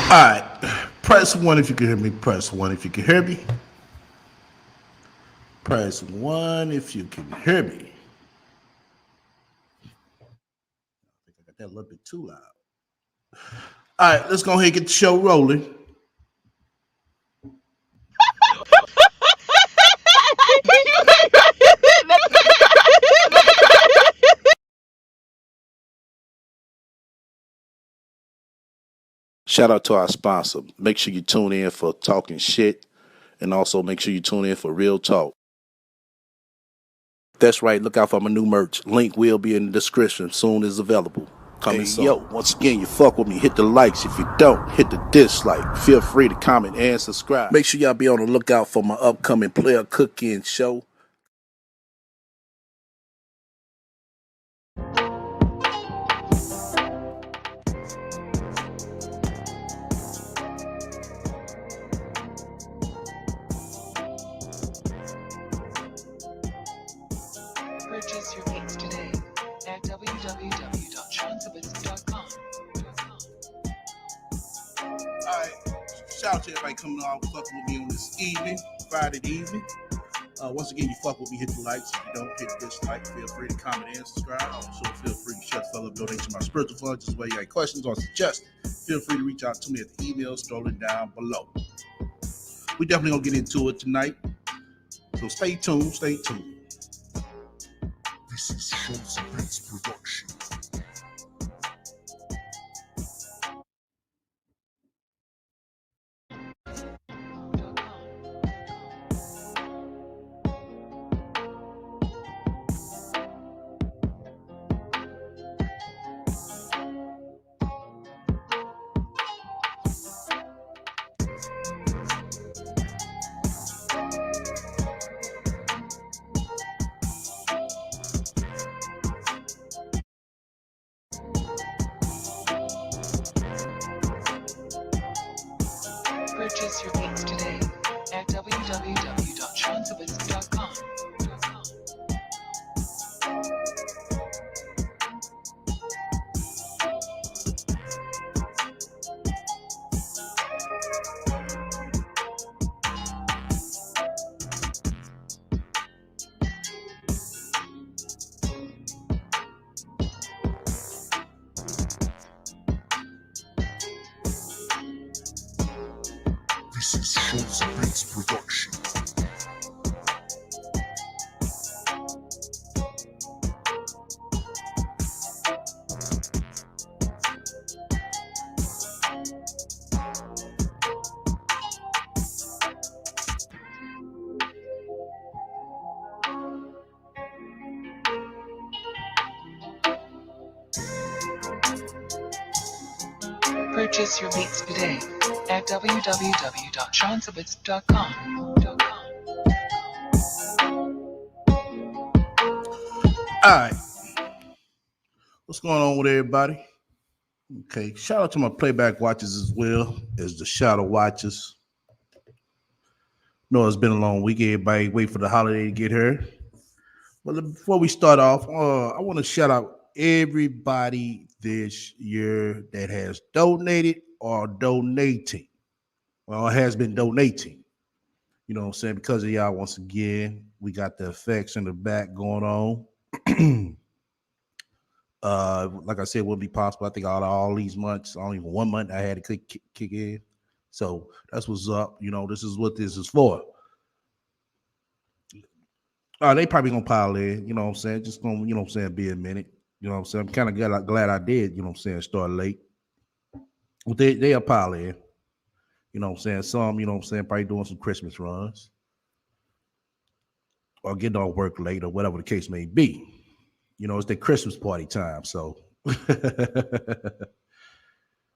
All right. Press one if you can hear me. Press one if you can hear me. Press one if you can hear me. I think I got that a little bit too loud. All right, let's go ahead and get the show rolling. Shout out to our sponsor. Make sure you tune in for talking shit, and also make sure you tune in for real talk. That's right. Look out for my new merch. Link will be in the description. Soon as available. Coming soon. Yo, once again, you fuck with me. Hit the likes. If you don't, hit the dislike. Feel free to comment and subscribe. Make sure y'all be on the lookout for my upcoming player cooking show. Purchase your beats today at www.seansabits.com. Alright, shout out to everybody coming on, fucking with me on this evening, Friday evening. Once again, you fuck with me, hit the likes. If you don't hit dislike, feel free to comment and subscribe. Also, feel free to shut the fella up, donate to my spiritual fund. Just where you got questions or suggestions, feel free to reach out to me at the email scrolling down below. We definitely gonna get into it tonight, so stay tuned. Stay tuned. This is Sympathy's production. Purchase your beats today at www.seansabits.com. This is Sympathy's production. Purchase your beats today at www.seansabits.com. All right, what's going on with everybody? Okay, shout out to my playback watchers as well as the shadow watchers. No, it's been a long week. Everybody wait for the holiday to get here. But before we start off, I want to shout out everybody this year that has donated or donating, or has been donating. You know what I'm saying? Because of y'all, once again, we got the effects in the back going on. Like I said, it wouldn't be possible. I think all these months, only 1 month I had to kick in. So that's what's up. You know, this is what this is for. They probably gonna pile in, you know what I'm saying? Just gonna, you know what I'm saying, be a minute. You know what I'm saying? I'm kind of glad I did, you know what I'm saying, start late. Well, they'll pile in. You know what I'm saying? Some, you know what I'm saying, probably doing some Christmas runs. Or getting off work late or whatever the case may be. You know, it's their Christmas party time, so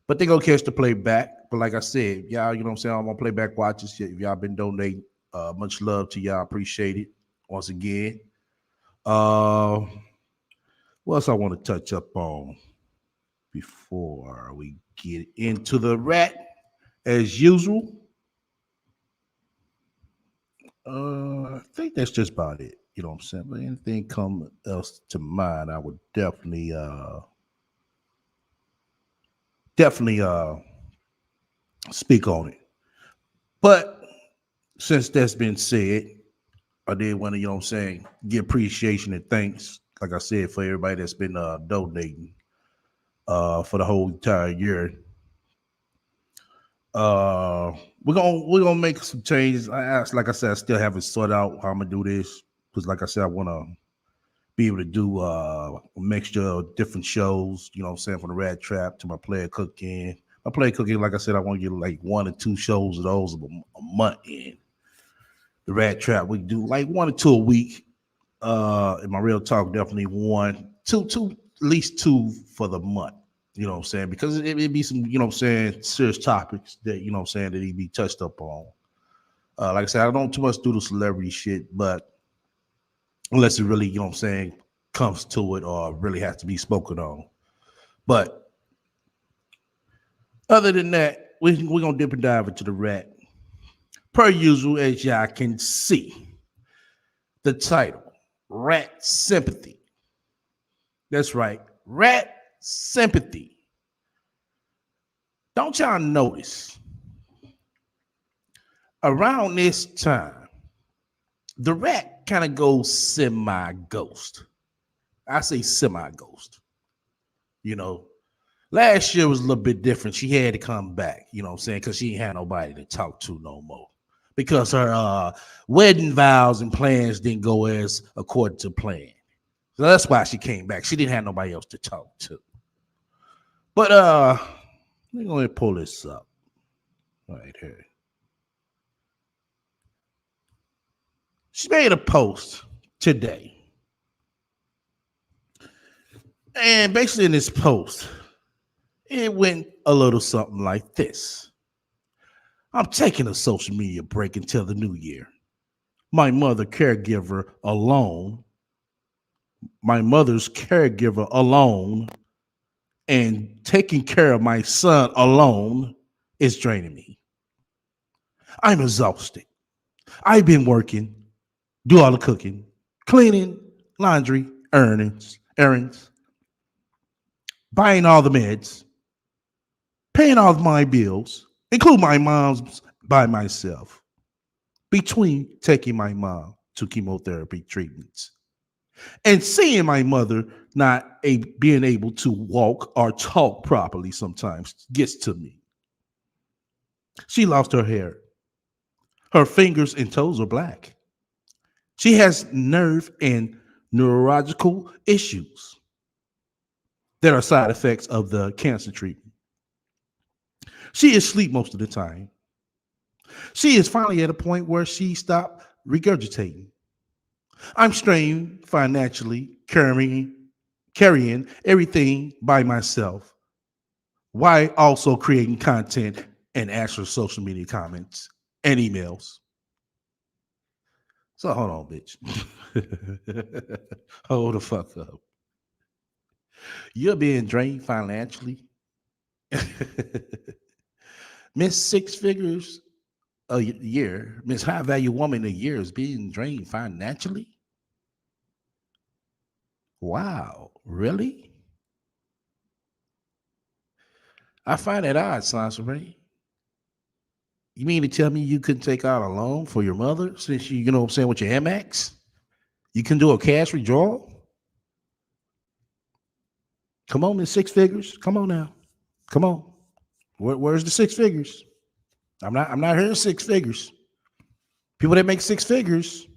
but they gonna catch the playback. But like I said, y'all, you know what I'm saying, I'm gonna playback watches. If y'all been donating, much love to y'all. Appreciate it once again. What else I want to touch up on before we get into the rat? As usual, I think that's just about it. You know what I'm saying? But anything come else to mind, I would definitely speak on it. But since that's been said, I did want to, you know what I'm saying, give appreciation and thanks, like I said, for everybody that's been donating for the whole entire year. Uh we're gonna make some changes. I asked, like I said, I still haven't sorted out how I'm gonna do this. Because like I said, I wanna be able to do a mixture of different shows, you know what I'm saying, from the Rat Trap to my player cooking. My player cooking, like I said, I want to get like 1 or 2 shows of those a month in. The Rat Trap, we do like 1 or 2 a week. In my real talk, definitely one, two, at least 2 for the month. You know what I'm saying? Because it be some, you know what I'm saying, serious topics that, you know what I'm saying, that he be touched up on. Like I said, I don't too much do the celebrity shit, but unless it really, you know what I'm saying, comes to it or really has to be spoken on. But other than that, we're going to dip and dive into the rat. Per usual, as y'all can see, the title, Rat Sympathy. That's right, Rat Sympathy. Don't y'all notice around this time, the rat kind of goes semi ghost. I say semi ghost. You know, last year was a little bit different. She had to come back, you know what I'm saying, because she ain't had nobody to talk to no more. Because her wedding vows and plans didn't go as according to plan. So that's why she came back. She didn't have nobody else to talk to. But let me pull this up right here. She made a post today. And basically in this post, it went a little something like this. I'm taking a social media break until the new year. My mother caregiver alone, my mother's caregiver alone, and taking care of my son alone is draining me. I'm exhausted. I've been working, do all the cooking, cleaning, laundry, errands, buying all the meds, paying all of my bills, including my mom's by myself, between taking my mom to chemotherapy treatments and seeing my mother being able to walk or talk properly sometimes gets to me. She lost her hair. Her fingers and toes are black. She has nerve and neurological issues that are side effects of the cancer treatment. She is asleep most of the time. She is finally at a point where she stopped regurgitating. I'm strained financially, carrying everything by myself, while also creating content and answering social media comments and emails. So hold on, bitch. Hold the fuck up. You're being drained financially. Miss Six Figures a year, Miss High Value Woman a year is being drained financially. Wow, really? I find that odd, Sansa Ray. You mean to tell me you couldn't take out a loan for your mother since you know what I'm saying, with your Amex? You can do a cash withdrawal? Come on, Miss Six Figures. Come on now. Come on. Where's the 6 figures? I'm not hearing 6 figures. People that make 6 figures.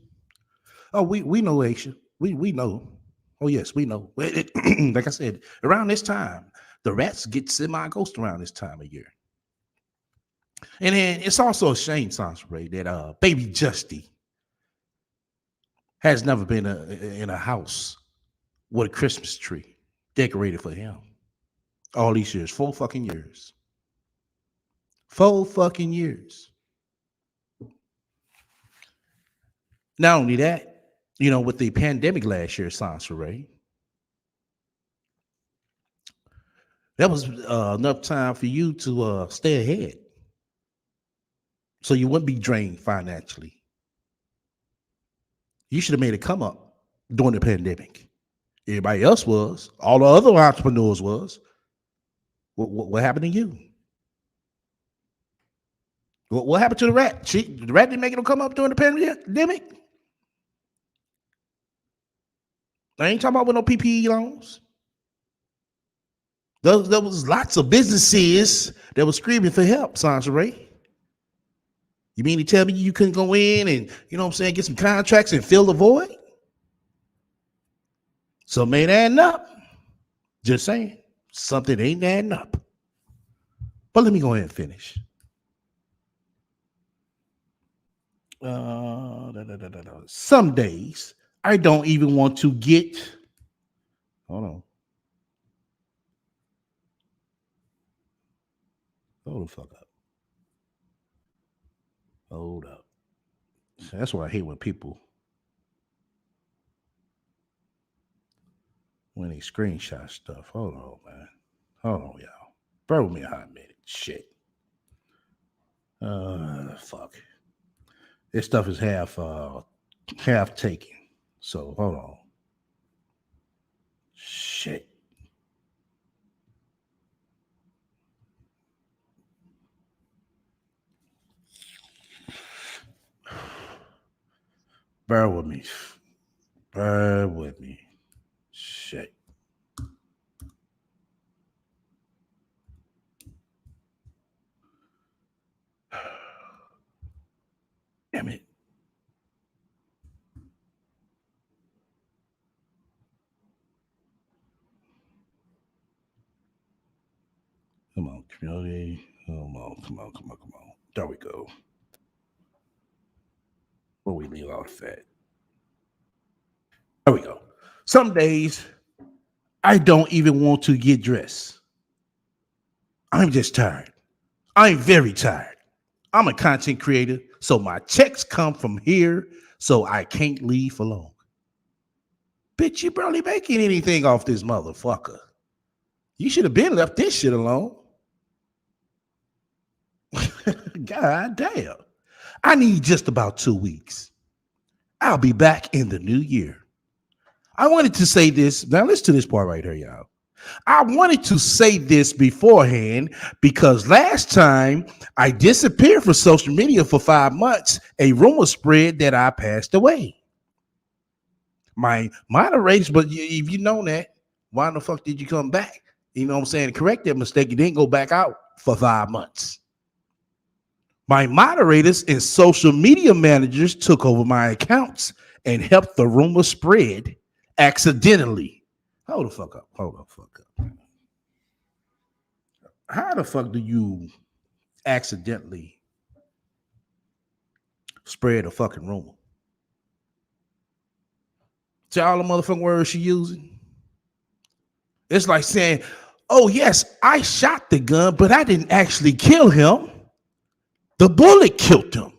Oh, we know, Aisha. We know. Oh, yes, we know. Like I said, around this time, the rats get semi-ghost around this time of year. And then it's also a shame, Sansa, that baby Justy has never been in a house with a Christmas tree decorated for him. All these years, 4 fucking years. 4 fucking years. Not only that, with the pandemic last year, Sansa, that was enough time for you to stay ahead. So you wouldn't be drained financially. You should have made a come up during the pandemic. Everybody else was. All the other entrepreneurs was. What happened to you? What happened to the rat? The rat didn't make it come up during the pandemic. I ain't talking about with no PPE loans. There was lots of businesses that were screaming for help, Sandra Ray. You mean to tell me you couldn't go in and, you know what I'm saying, get some contracts and fill the void? Something ain't adding up. Just saying. Something ain't adding up. But let me go ahead and finish. Some days I don't even want to get. Hold on. Hold the fuck up. Hold up. That's what I hate when they screenshot stuff. Hold on, man. Hold on, y'all. Bear with me a hot minute. Shit. Fuck. This stuff is half taken. So hold on. Shit. Bear with me. Bear with me. Shit. Damn it. Come on, community. Come on. There we go. Where we leave off at. There we go. Some days I don't even want to get dressed. I'm just tired. I'm very tired. I'm a content creator, so my checks come from here, so I can't leave for long. Bitch, you barely making anything off this motherfucker. You should have been left this shit alone. God damn. I need just about 2 weeks. I'll be back in the new year. I wanted to say this. Now, listen to this part right here, y'all. I wanted to say this beforehand because last time I disappeared from social media for 5 months, a rumor spread that I passed away. My moderators, but if you know that, why the fuck did you come back? You know what I'm saying? Correct that mistake. You didn't go back out for 5 months. My moderators and social media managers took over my accounts and helped the rumor spread accidentally. Hold the fuck up. How the fuck do you accidentally spread a fucking rumor? See all the motherfucking words she using? It's like saying, oh yes, I shot the gun, but I didn't actually kill him. The bullet killed him.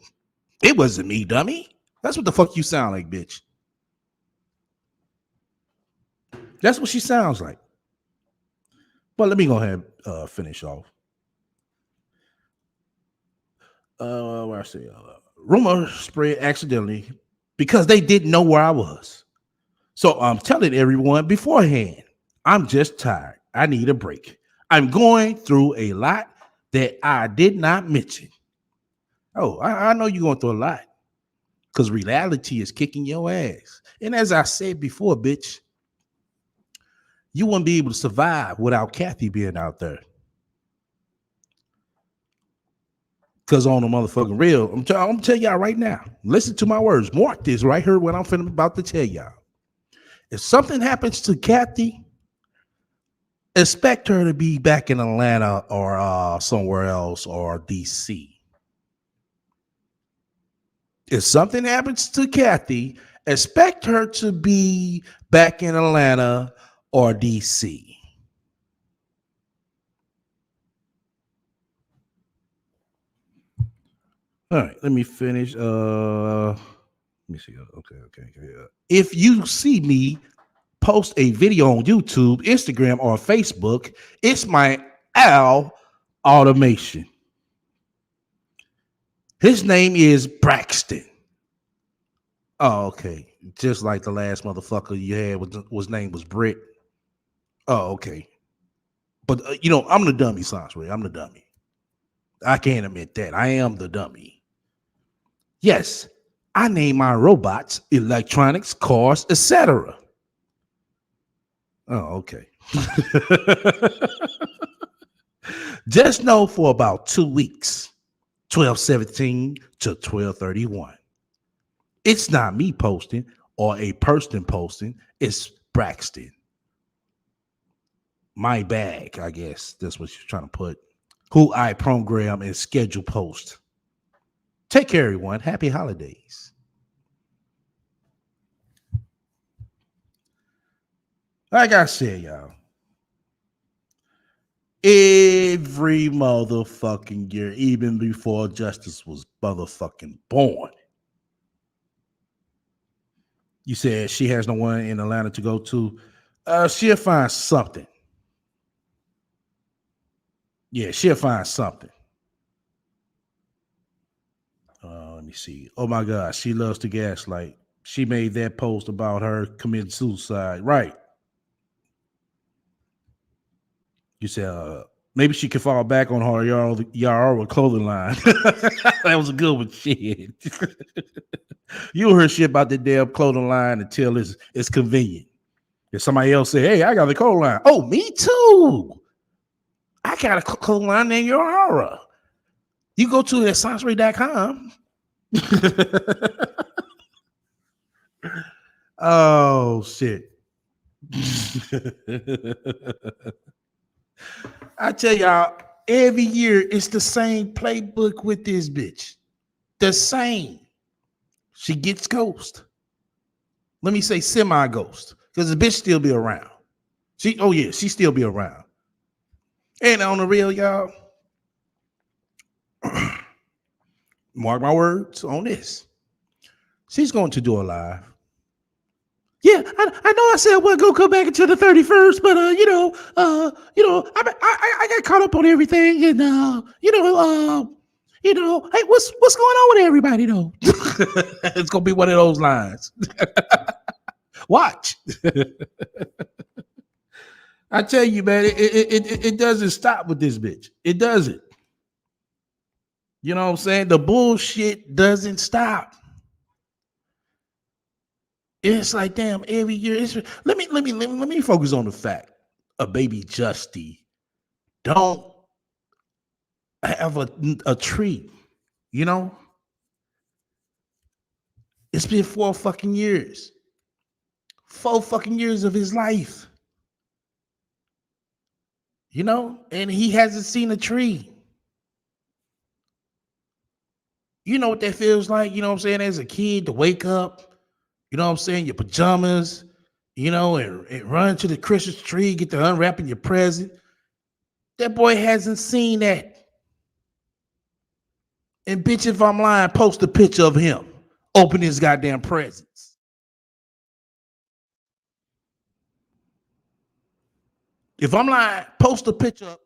It wasn't me, dummy. That's what the fuck you sound like, bitch. That's what she sounds like. But let me go ahead and finish off. Where I say rumor spread accidentally because they didn't know where I was. So I'm telling everyone beforehand, I'm just tired. I need a break. I'm going through a lot that I did not mention. Oh, I know you're going through a lot because reality is kicking your ass. And as I said before, bitch, you wouldn't be able to survive without Kathy being out there. Because on the motherfucking real, I'm gonna tell y'all right now. Listen to my words. Mark this right here what I'm about to tell y'all. If something happens to Kathy, expect her to be back in Atlanta or somewhere else or DC. If something happens to Kathy, expect her to be back in Atlanta or DC. All right, let me finish. Let me see. Okay. If you see me post a video on YouTube, Instagram, or Facebook, it's my Al automation. His name is Braxton. Oh, okay. Just like the last motherfucker you had was name was Britt. Oh, okay. But I'm the dummy, Sansbury. I'm the dummy. I can't admit that. I am the dummy. Yes, I name my robots, electronics, cars, etc. Oh, okay. Just know for about 2 weeks, 12/17 to 12/31. It's not me posting or a person posting. It's Braxton. My bag, I guess. That's what you're trying to put. Who I program and schedule post. Take care, everyone. Happy holidays. Like I said, y'all, every motherfucking year, even before Justice was motherfucking born, you said she has no one in Atlanta to go to. She'll find something. Yeah, she'll find something. Let me see. Oh my God, she loves to gaslight. She made that post about her committing suicide. Right. You said maybe she could fall back on her Yara clothing line. That was a good one. Shit. You heard shit about the damn clothing line until it's convenient. If somebody else say, "Hey, I got the clothing line," oh, me too. I got a clothing line named Yara. You go to accessory.com. Oh shit. I tell y'all, every year it's the same playbook with this bitch. The same. She gets ghost. Let me say semi-ghost. Because the bitch still be around. She still be around. And on the real, y'all, mark my words on this. She's going to do a live. Yeah, I know I said we're gonna come back until the 31st, but I got caught up on everything, and hey, what's going on with everybody though? It's gonna be one of those lines. Watch. I tell you, man, it doesn't stop with this bitch. It doesn't. You know what I'm saying? The bullshit doesn't stop. It's like damn every year. Let me focus on the fact a baby Justy don't have a tree. You know, it's been 4 fucking years, 4 fucking years of his life. And he hasn't seen a tree. You know what that feels like? You know what I'm saying? As a kid to wake up, you know what I'm saying, your pajamas, and run to the Christmas tree, get to unwrapping your present. That boy hasn't seen that. And bitch, if I'm lying, post a picture of him opening his goddamn presents. If I'm lying, post a picture of.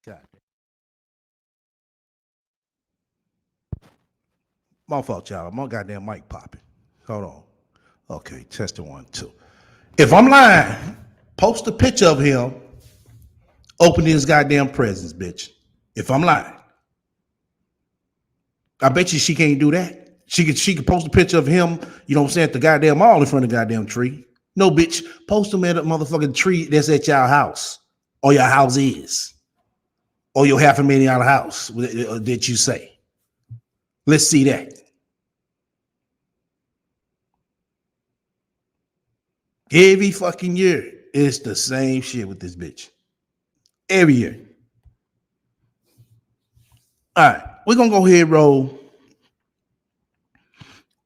God, my fault, y'all. My goddamn mic popping. Hold on. Okay, testing 1, 2. If I'm lying, post a picture of him opening his goddamn presents, bitch. If I'm lying, I bet you she can't do that. She could post a picture of him, you know what I'm saying, at the goddamn mall in front of the goddamn tree. No, bitch, post him at a motherfucking tree that's at y'all house. Or your house is. Or your $500,000 house that you say. Let's see that. Every fucking year, it's the same shit with this bitch. Every year. All right, we're gonna go ahead and roll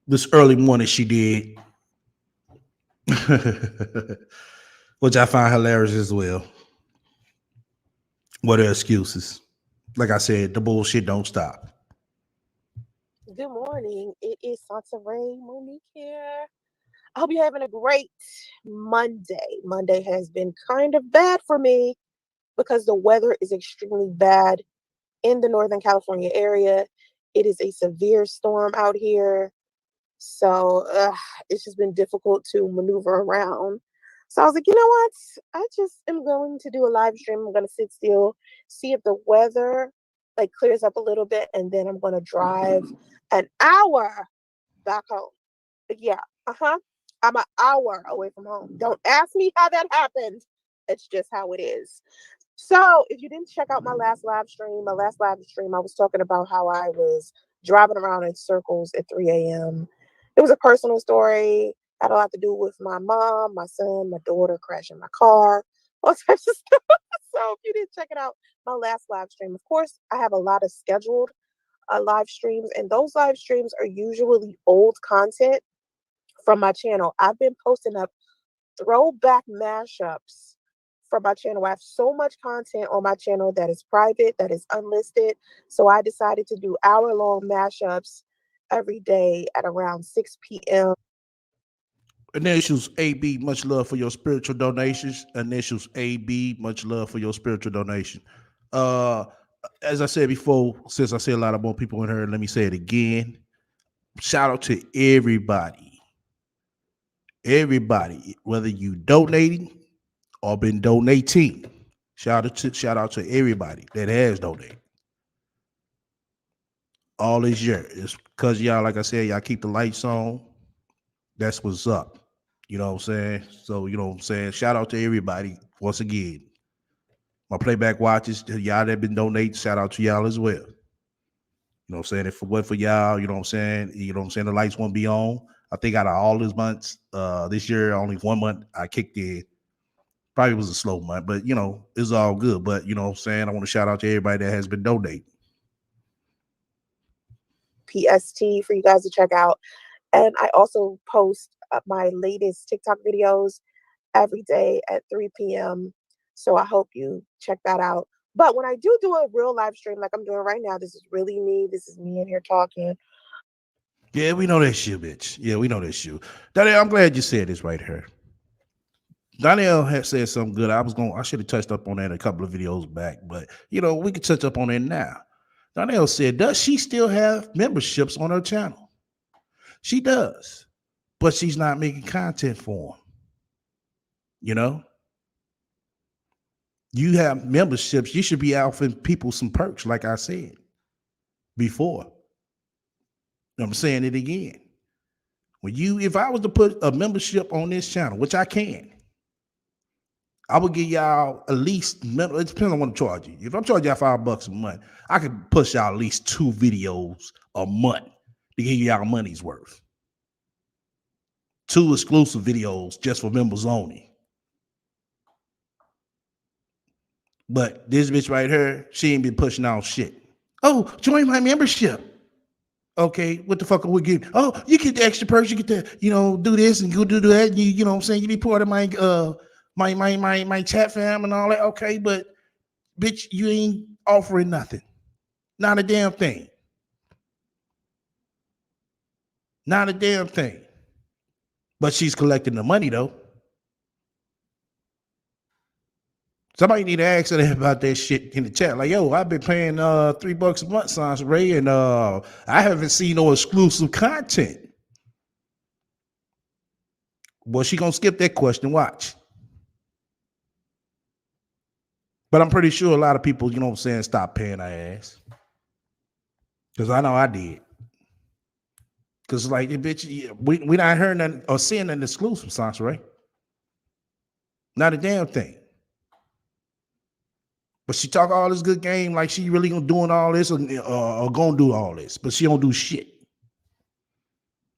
this early morning she did, which I find hilarious as well. What are excuses? Like I said, the bullshit don't stop. Good morning. It is Santa Ray Monique here. I hope you're having a great Monday. Monday has been kind of bad for me because the weather is extremely bad in the Northern California area. It is a severe storm out here. So it's just been difficult to maneuver around. So I was like, you know what? I just am going to do a live stream. I'm going to sit still, see if the weather like clears up a little bit, and then I'm going to drive an hour back home. Yeah, uh-huh. I'm an hour away from home. Don't ask me how that happened. It's just how it is. So, if you didn't check out my last live stream, I was talking about how I was driving around in circles at 3 a.m. It was a personal story, had a lot to do with my mom, my son, my daughter crashing my car, all types of stuff. So, if you didn't check it out, my last live stream, of course, I have a lot of scheduled live streams, and those live streams are usually old content from my channel. I've been posting up throwback mashups from my channel. I have so much content on my channel that is private, that is unlisted. So I decided to do hour-long mashups every day at around 6 p.m. Initials AB, much love for your spiritual donations. Initials AB, much love for your spiritual donation. Uh, as I said before, since I see a lot of more people in here, let me say it again. Shout out to everybody, whether you donating or been donating. Shout out to everybody that has donated all this year. It's because y'all, like I said, y'all keep the lights on. That's what's up. You know what I'm saying? So, you know what I'm saying? Shout out to everybody once again. My playback watchers, y'all that been donating, shout out to y'all as well. You know what I'm saying? If it wasn't for y'all, you know what I'm saying? You know what I'm saying? The lights won't be on. I think out of all these months, this year, only 1 month I kicked in. Probably was a slow month, but you know, it's all good. But you know what I'm saying? I want to shout out to everybody that has been donating. PST for you guys to check out. And I also post my latest TikTok videos every day at 3 p.m. So I hope you check that out. But when I do a real live stream like I'm doing right now, this is really me. This is me in here talking. Yeah, we know that's you, bitch. Yeah, we know that's you. Danielle, I'm glad you said this right here. Danielle had said something good. I should have touched up on that a couple of videos back, but you know, we could touch up on it now. Danielle said, does she still have memberships on her channel? She does, but she's not making content for them. You know, you have memberships. You should be offering people some perks, like I said before. I'm saying it again. If I was to put a membership on this channel, which I can, I would give y'all at least. It depends on what I'm charging you. If I'm charging y'all $5 a month, I could push y'all at least 2 videos a month to give y'all money's worth. 2 exclusive videos just for members only. But this bitch right here, she ain't been pushing out shit. Oh, join my membership. Okay, what the fuck are we getting? Oh, you get the extra perks, you get to, do this and go do that. You know what I'm saying? You be part of my chat fam and all that. Okay, but bitch, you ain't offering nothing. Not a damn thing. Not a damn thing. But she's collecting the money though. Somebody need to ask her about that shit in the chat. Like, yo, I've been paying $3 a month, Sans Ray, and I haven't seen no exclusive content. Well, she gonna skip that question. Watch. But I'm pretty sure a lot of people, you know what I'm saying, stop paying her ass. Because I know I did. Because, like, bitch, we not hearing nothing or seeing nothing exclusive, Sans Ray. Not a damn thing. But she talk all this good game like she really gonna doing all this or gonna do all this. But she don't do shit.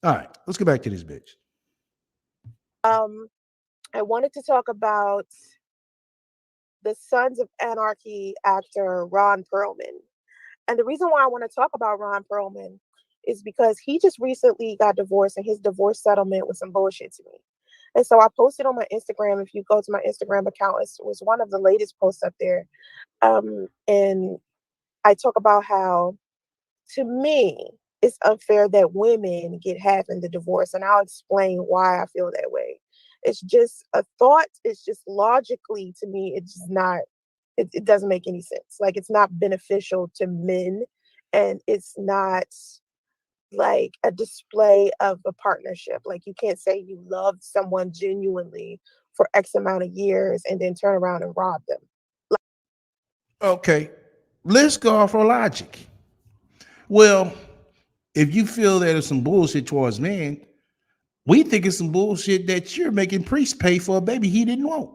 All right, let's get back to this bitch. Um, I wanted to talk about the Sons of Anarchy actor Ron Perlman. And the reason why I want to talk about Ron Perlman is because he just recently got divorced and his divorce settlement was some bullshit to me. And so I posted on my Instagram. If you go to my Instagram account, it was one of the latest posts up there. And I talk about how, to me, it's unfair that women get half in the divorce. And I'll explain why I feel that way. It's just a thought. It's just logically, to me, it's just not, it doesn't make any sense. Like, it's not beneficial to men, and it's not like a display of a partnership. Like you can't say you loved someone genuinely for X amount of years and then turn around and rob them. Like, Okay, let's go off our logic. Well, if you feel that it's some bullshit towards men, we think it's some bullshit that you're making Priest pay for a baby he didn't want.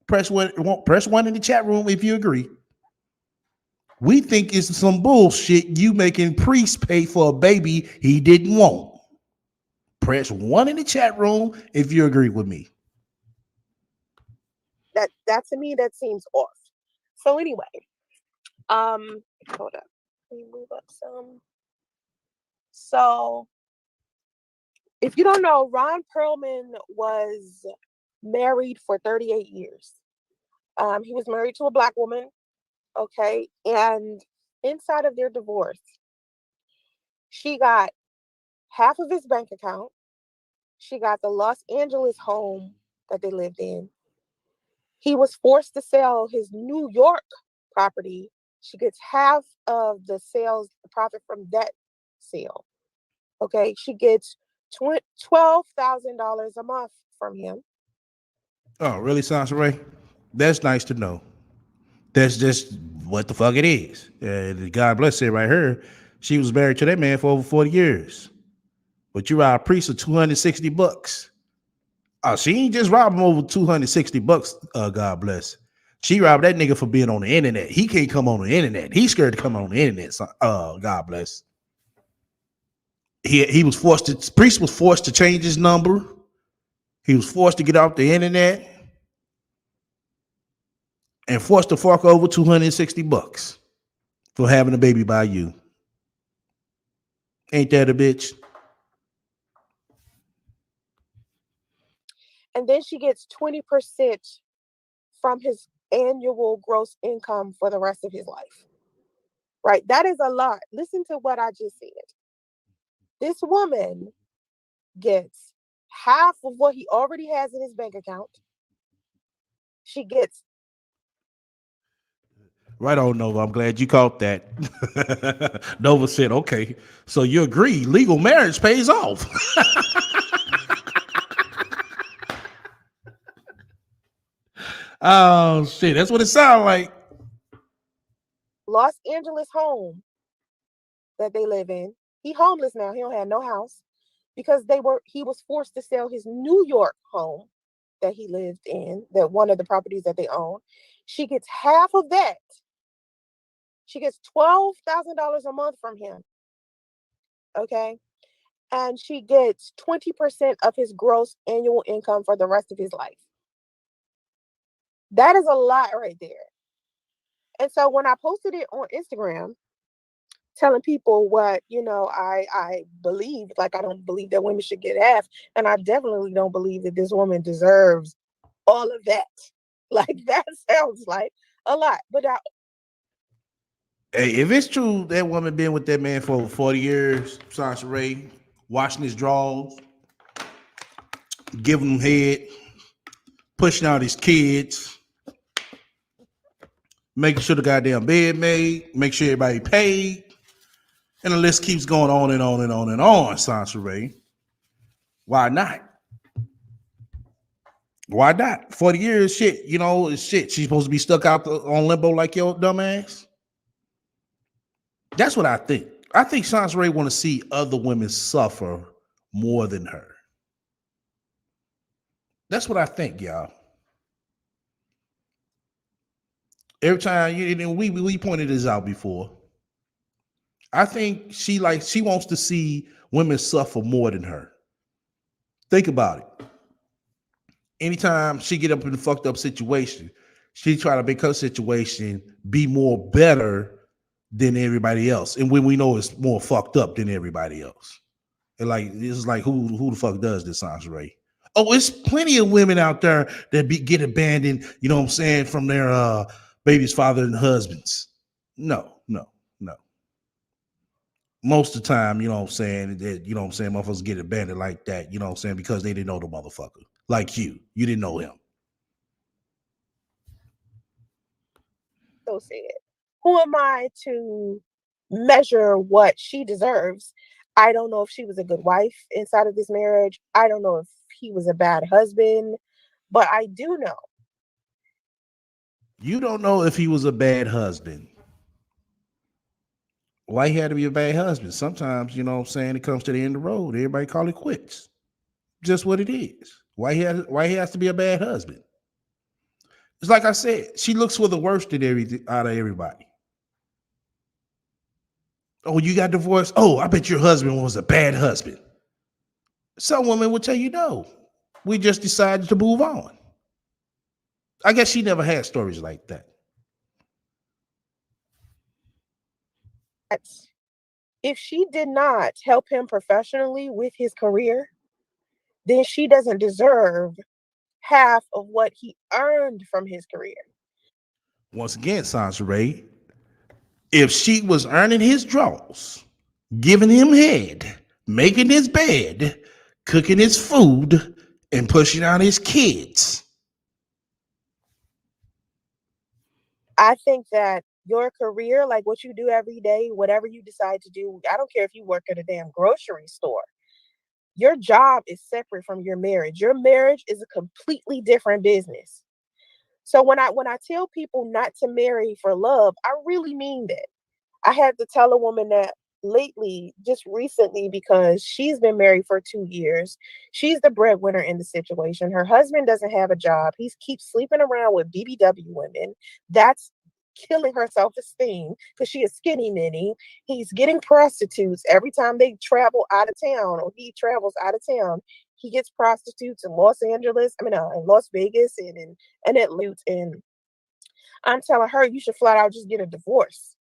Press one in the chat room if you agree. We think it's some bullshit you making Priest pay for a baby he didn't want. Press one in the chat room if you agree with me. that to me that seems off. So anyway, hold up. Let me move up some. So if you don't know, Ron Perlman was married for 38 years. He was married to a black woman, okay? And inside of their divorce, she got half of his bank account. She got the Los Angeles home that they lived in. He was forced to sell his New York property. She gets half of the sales profit from that sale. Okay. She gets $12,000 a month from him. Oh, really, Sansa? That's nice to know. That's just what the fuck it is. God bless her right here. She was married to that man for over 40 years. But you robbed a priest of $260. Oh, she ain't just robbed him over $260, God bless. She robbed that nigga for being on the internet. He can't come on the internet. He's scared to come on the internet. So, God bless. He was forced to priest was forced to change his number. He was forced to get off the internet and forced to fork over $260 for having a baby by you. Ain't that a bitch? And then she gets 20% from his annual gross income for the rest of his life. Right? That is a lot. Listen to what I just said. This woman gets half of what he already has in his bank account. She gets Right on, Nova. I'm glad you caught that. Nova said, okay, so you agree legal marriage pays off. Oh, shit. That's what it sounds like. Los Angeles home that they live in. He homeless now. He don't have no house because he was forced to sell his New York home that he lived in, that one of the properties that they own. She gets half of that. She gets $12,000 a month from him. Okay. And she gets 20% of his gross annual income for the rest of his life. That is a lot right there. And so when I posted it on Instagram, telling people what I believe, like I don't believe that women should get half, and I definitely don't believe that this woman deserves all of that. Like that sounds like a lot, but Hey, if it's true that woman been with that man for over 40 years, Sasha Ray, washing his drawers, giving him head, pushing out his kids, making sure the goddamn bed made, make sure everybody paid, and the list keeps going on and on and on and on, Sasha Ray. Why not? Why not? 40 years, shit, shit. She's supposed to be stuck out on limbo like your dumbass. That's what I think. I think Sansa Ray want to see other women suffer more than her. That's what I think, y'all. Every time we pointed this out before. I think she wants to see women suffer more than her. Think about it. Anytime she get up in a fucked up situation, she try to make her situation be more better than everybody else. And when we know it's more fucked up than everybody else. And like it's like who the fuck does this, Ray? Oh, it's plenty of women out there that get abandoned, you know what I'm saying, from their baby's father and husbands. No, no, no. Most of the time, you know what I'm saying, that motherfuckers get abandoned like that, you know what I'm saying, because they didn't know the motherfucker. Like you. You didn't know him. so said, who am I to measure what she deserves? I don't know if she was a good wife inside of this marriage. I don't know if he was a bad husband, but I do know. You don't know if he was a bad husband. Why he had to be a bad husband? Sometimes, you know what I'm saying, it comes to the end of the road. Everybody call it quits. Just what it is. Why he has to be a bad husband? It's like I said, she looks for the worst in everything out of everybody. Oh, you got divorced? Oh, I bet your husband was a bad husband. Some women would tell you no. We just decided to move on. I guess she never had stories like that. That if she did not help him professionally with his career, then she doesn't deserve half of what he earned from his career. Once again, Sansa Ray, if she was earning his draws, giving him head, making his bed, cooking his food, and pushing out his kids. I think that your career, like what you do every day, whatever you decide to do, I don't care if you work at a damn grocery store. Your job is separate from your marriage. Your marriage is a completely different business. So when I tell people not to marry for love, I really mean that. I had to tell a woman that lately, just recently, because she's been married for 2 years. She's the breadwinner in the situation. Her husband doesn't have a job. He keeps sleeping around with BBW women. That's killing her self-esteem because she is skinny mini. He's getting prostitutes every time they travel out of town or he travels out of town. He gets prostitutes in Los Angeles, in Las Vegas and Atlanta. And I'm telling her, you should flat out just get a divorce.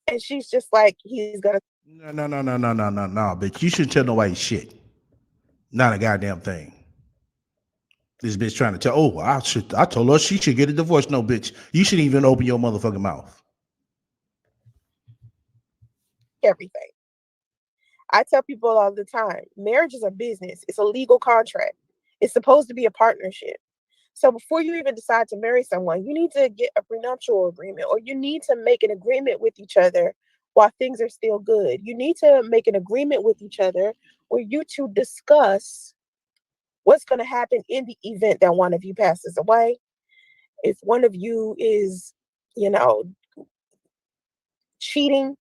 And she's just like, he's gonna. No, no, no, no, no, no, no, no. But you shouldn't tell nobody shit. Not a goddamn thing. This bitch trying to tell. Oh, I told her she should get a divorce. No, bitch. You shouldn't even open your motherfucking mouth. Everything. I tell people all the time, marriage is a business. It's a legal contract. It's supposed to be a partnership. So before you even decide to marry someone, you need to get a prenuptial agreement or you need to make an agreement with each other while things are still good. You need to make an agreement with each other where you two discuss what's going to happen in the event that one of you passes away. If one of you is, you know, cheating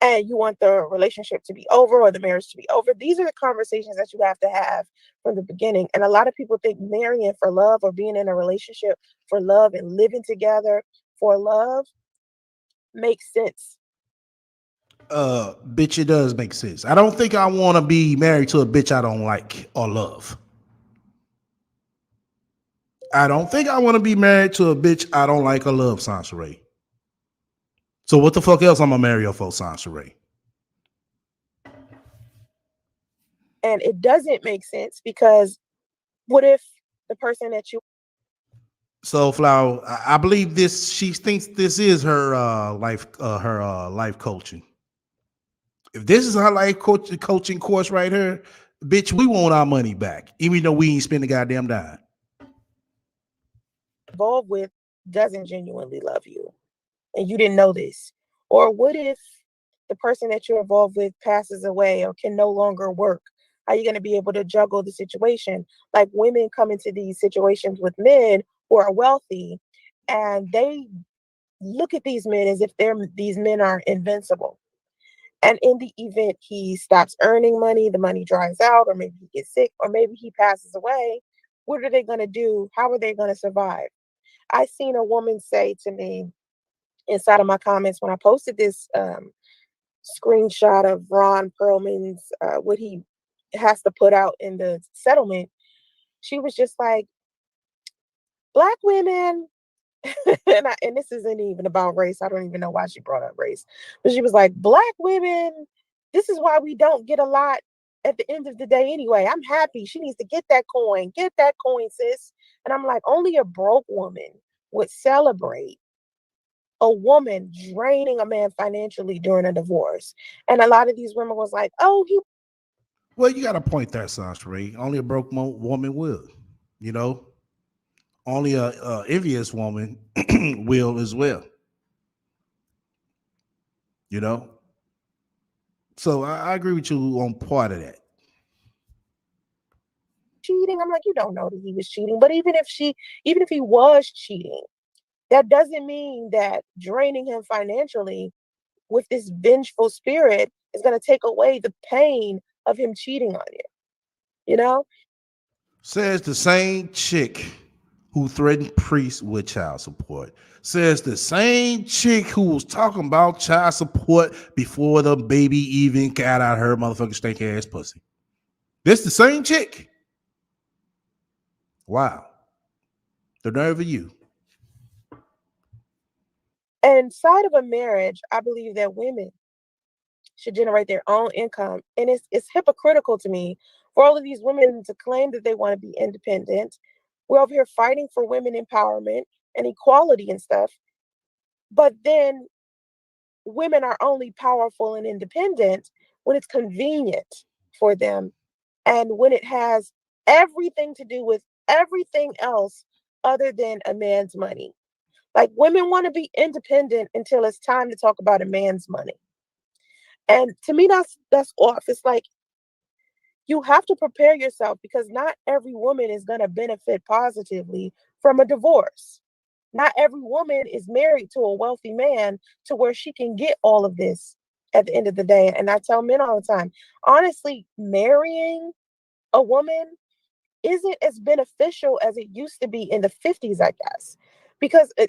and you want the relationship to be over or the marriage to be over. These are the conversations that you have to have from the beginning. And a lot of people think marrying for love or being in a relationship for love and living together for love makes sense. Bitch, it does make sense. I don't think I want to be married to a bitch I don't like or love. I don't think I want to be married to a bitch I don't like or love, Sansa Ray. So what the fuck else I'm gonna marry her for, Sansa Ray? And it doesn't make sense because what if the person that you So Flower, I believe this. She thinks this is her life coaching. If this is her coaching course right here, bitch, we want our money back, even though we ain't spend a goddamn dime. involved with doesn't genuinely love you and you didn't know this? Or what if the person that you're involved with passes away or can no longer work? How are you going to be able to juggle the situation? Like women come into these situations with men who are wealthy and they look at these men as if these men are invincible. And in the event he stops earning money, the money dries out, or maybe he gets sick, or maybe he passes away, what are they going to do? How are they going to survive? I seen a woman say to me inside of my comments when I posted this screenshot of Ron Perlman's what he has to put out in the settlement. She was just like, black women, and this isn't even about race. I don't even know why she brought up race, but she was like, black women, this is why we don't get a lot at the end of the day anyway. I'm happy. She needs to get that coin, sis. And I'm like, only a broke woman would celebrate a woman draining a man financially during a divorce. And a lot of these women was like, oh, he Well, you got a point there, Sansa Ray. Only a broke woman will, you know. Only a envious woman will as well, you know. So I agree with you on part of that. Cheating. I'm like, you don't know that he was cheating. But even if he was cheating, that doesn't mean that draining him financially with this vengeful spirit is going to take away the pain of him cheating on you. You know, Says the same chick who threatened priests with child support. Says the same chick who was talking about child support before the baby even got out her motherfucking stank ass pussy. This the same chick. Wow. The nerve of you. and side of a marriage, I believe that women should generate their own income. And it's hypocritical to me for all of these women to claim that they want to be independent. We're over here fighting for women empowerment and equality and stuff. But then women are only powerful and independent when it's convenient for them and when it has everything to do with everything else other than a man's money. Like women want to be independent until it's time to talk about a man's money. And to me, that's off. It's like you have to prepare yourself because not every woman is going to benefit positively from a divorce. Not every woman is married to a wealthy man to where she can get all of this at the end of the day. And I tell men all the time, honestly, marrying a woman isn't as beneficial as it used to be in the 50s, I guess. Because and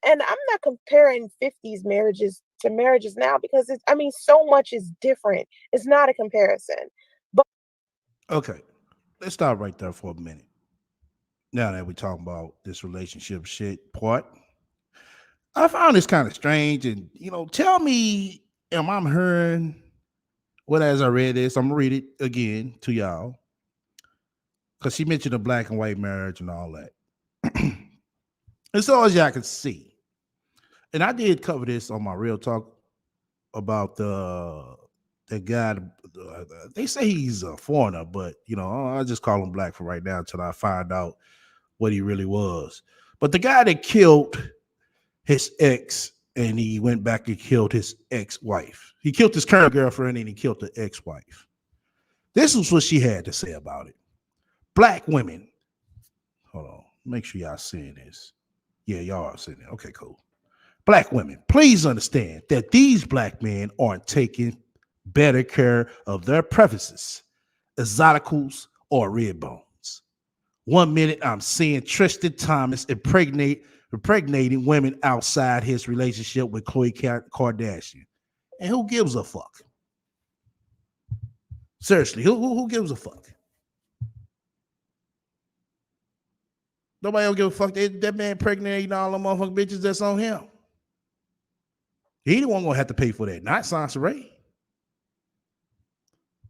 I'm not comparing 50s marriages to marriages now because it's I mean so much is different. It's not a comparison. But Okay. Let's stop right there for a minute. Now that we're talking about this relationship shit part, I found this kind of strange. And, tell me, am I hearing what as I read this? I'm going to read it again to y'all because she mentioned the black and white marriage and all that. As all as y'all can see. And I did cover this on my Real Talk about the guy. They say he's a foreigner, but, I just call him black for right now until I find out what he really was. But the guy that killed his ex and he went back and killed his ex-wife. He killed his current girlfriend and he killed the ex-wife. This is what she had to say about it. Black women. Hold on. Make sure y'all seeing this. Yeah, y'all are seeing it. Okay, cool. Black women, please understand that these black men aren't taking better care of their preferences, exoticals, or red bones. 1 minute I'm seeing Tristan Thomas impregnating women outside his relationship with Khloe Kardashian. And who gives a fuck? Seriously, who gives a fuck? Nobody will give a fuck. That man impregnating all the motherfucking bitches that's on him. He the one gonna have to pay for that, not Sansa Ray.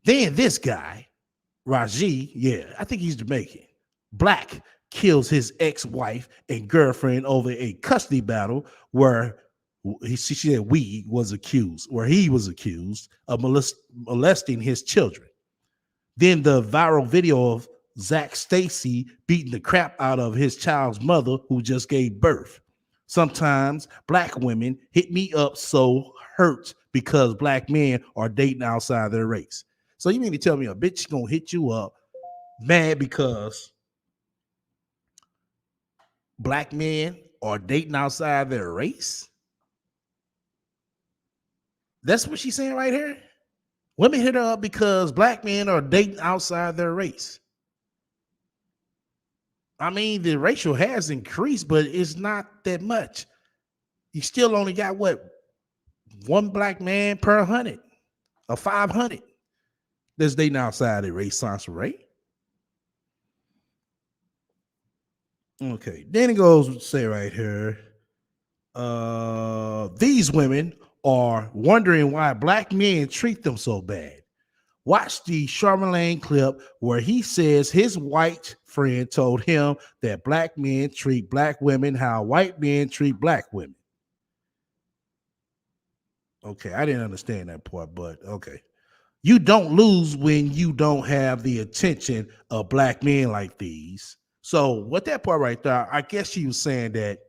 Then this guy, Raji, yeah, I think he's Jamaican. Black kills his ex-wife and girlfriend over a custody battle where she said where he was accused of molesting his children. Then the viral video of Zach Stacy beating the crap out of his child's mother who just gave birth. Sometimes black women hit me up so hurt because black men are dating outside their race. So you mean to tell me a bitch gonna hit you up mad because black men are dating outside their race? That's what she's saying right here. Women hit her up because black men are dating outside their race. I mean, the ratio has increased, but it's not that much. You still only got what? One black man per 100 or 500 that's dating outside their race, Sansa Ray. Okay. Then it goes to say right here, these women are wondering why black men treat them so bad. Watch the Charlemagne clip where he says his white friend told him that black men treat black women how white men treat black women. Okay, I didn't understand that part, but okay. You don't lose when you don't have the attention of black men like these. So, what that part right there, I guess she was saying that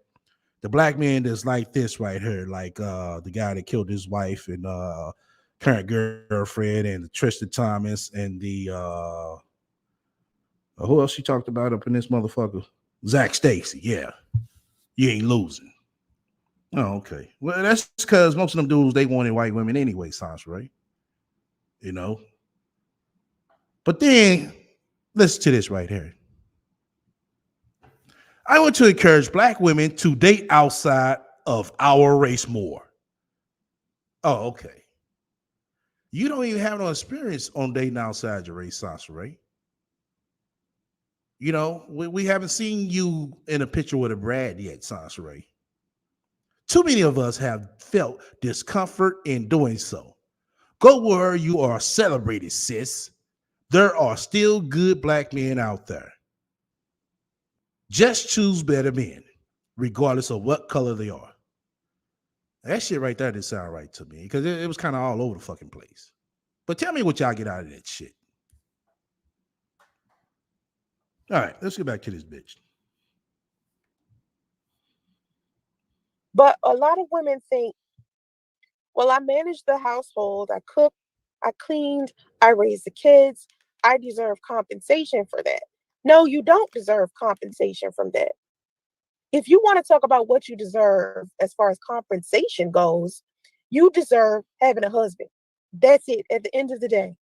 the black man that's like this right here, like the guy that killed his wife and current girlfriend and Tristan Thomas and the who else she talked about up in this motherfucker? Zach Stacy. Yeah, you ain't losing. Oh, okay. Well, that's because most of them dudes they wanted white women anyway, Sasha, right? You know. But then listen to this right here. I want to encourage black women to date outside of our race more. Oh, okay. You don't even have no experience on dating outside your race, Sasha, right? You know, we haven't seen you in a picture with a Brad yet, Sasha Ray. Too many of us have felt discomfort in doing so. Go where you are celebrated, sis. There are still good black men out there. Just choose better men, regardless of what color they are. That shit right there didn't sound right to me because it was kind of all over the fucking place. But tell me what y'all get out of that shit. All right, let's get back to this bitch. But a lot of women think, well, I managed the household, I cooked, I cleaned, I raised the kids, I deserve compensation for that. No, you don't deserve compensation from that. If you want to talk about what you deserve as far as compensation goes, you deserve having a husband. That's it at the end of the day.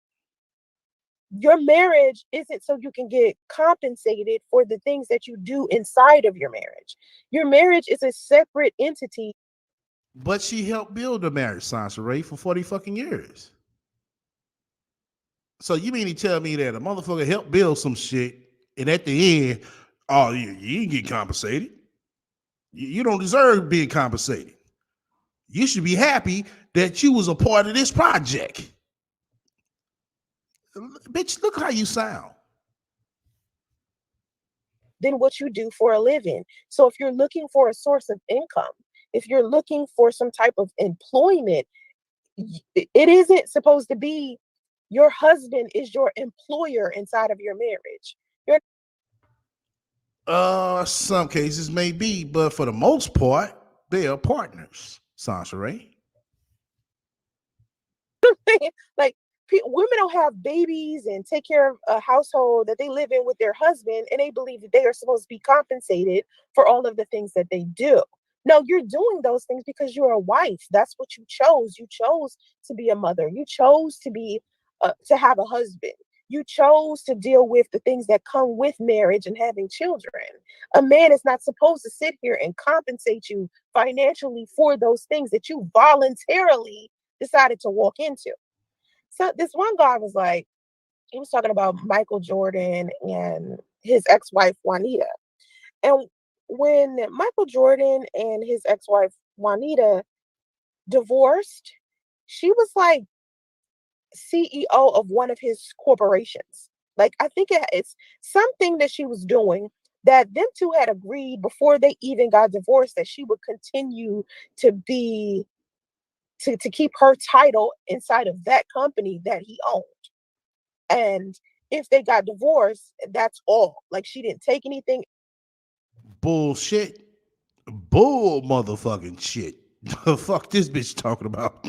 Your marriage isn't so you can get compensated for the things that you do inside of your marriage. Your marriage is a separate entity. But she helped build the marriage, Sansa Ray, for 40 fucking years. So you mean to tell me that a motherfucker helped build some shit, and at the end, oh, you ain't get compensated. You don't deserve being compensated. You should be happy that you was a part of this project. Bitch, look how you sound. Than what you do for a living. So if you're looking for a source of income, if you're looking for some type of employment, it isn't supposed to be your husband is your employer inside of your marriage. You're Some cases may be, but for the most part, they are partners, Sasha Ray. like women don't have babies and take care of a household that they live in with their husband, and they believe that they are supposed to be compensated for all of the things that they do. No, you're doing those things because you're a wife. That's what you chose. You chose to be a mother. You chose to be to have a husband. You chose to deal with the things that come with marriage and having children. A man is not supposed to sit here and compensate you financially for those things that you voluntarily decided to walk into. So this one guy was like, he was talking about Michael Jordan and his ex-wife Juanita. And when Michael Jordan and his ex-wife Juanita divorced, she was like CEO of one of his corporations. Like I think it's something that she was doing that them two had agreed before they even got divorced that she would continue to be to keep her title inside of that company that he owned. And if they got divorced, that's all. Like she didn't take anything. Bullshit. Bull motherfucking shit. The fuck this bitch talking about?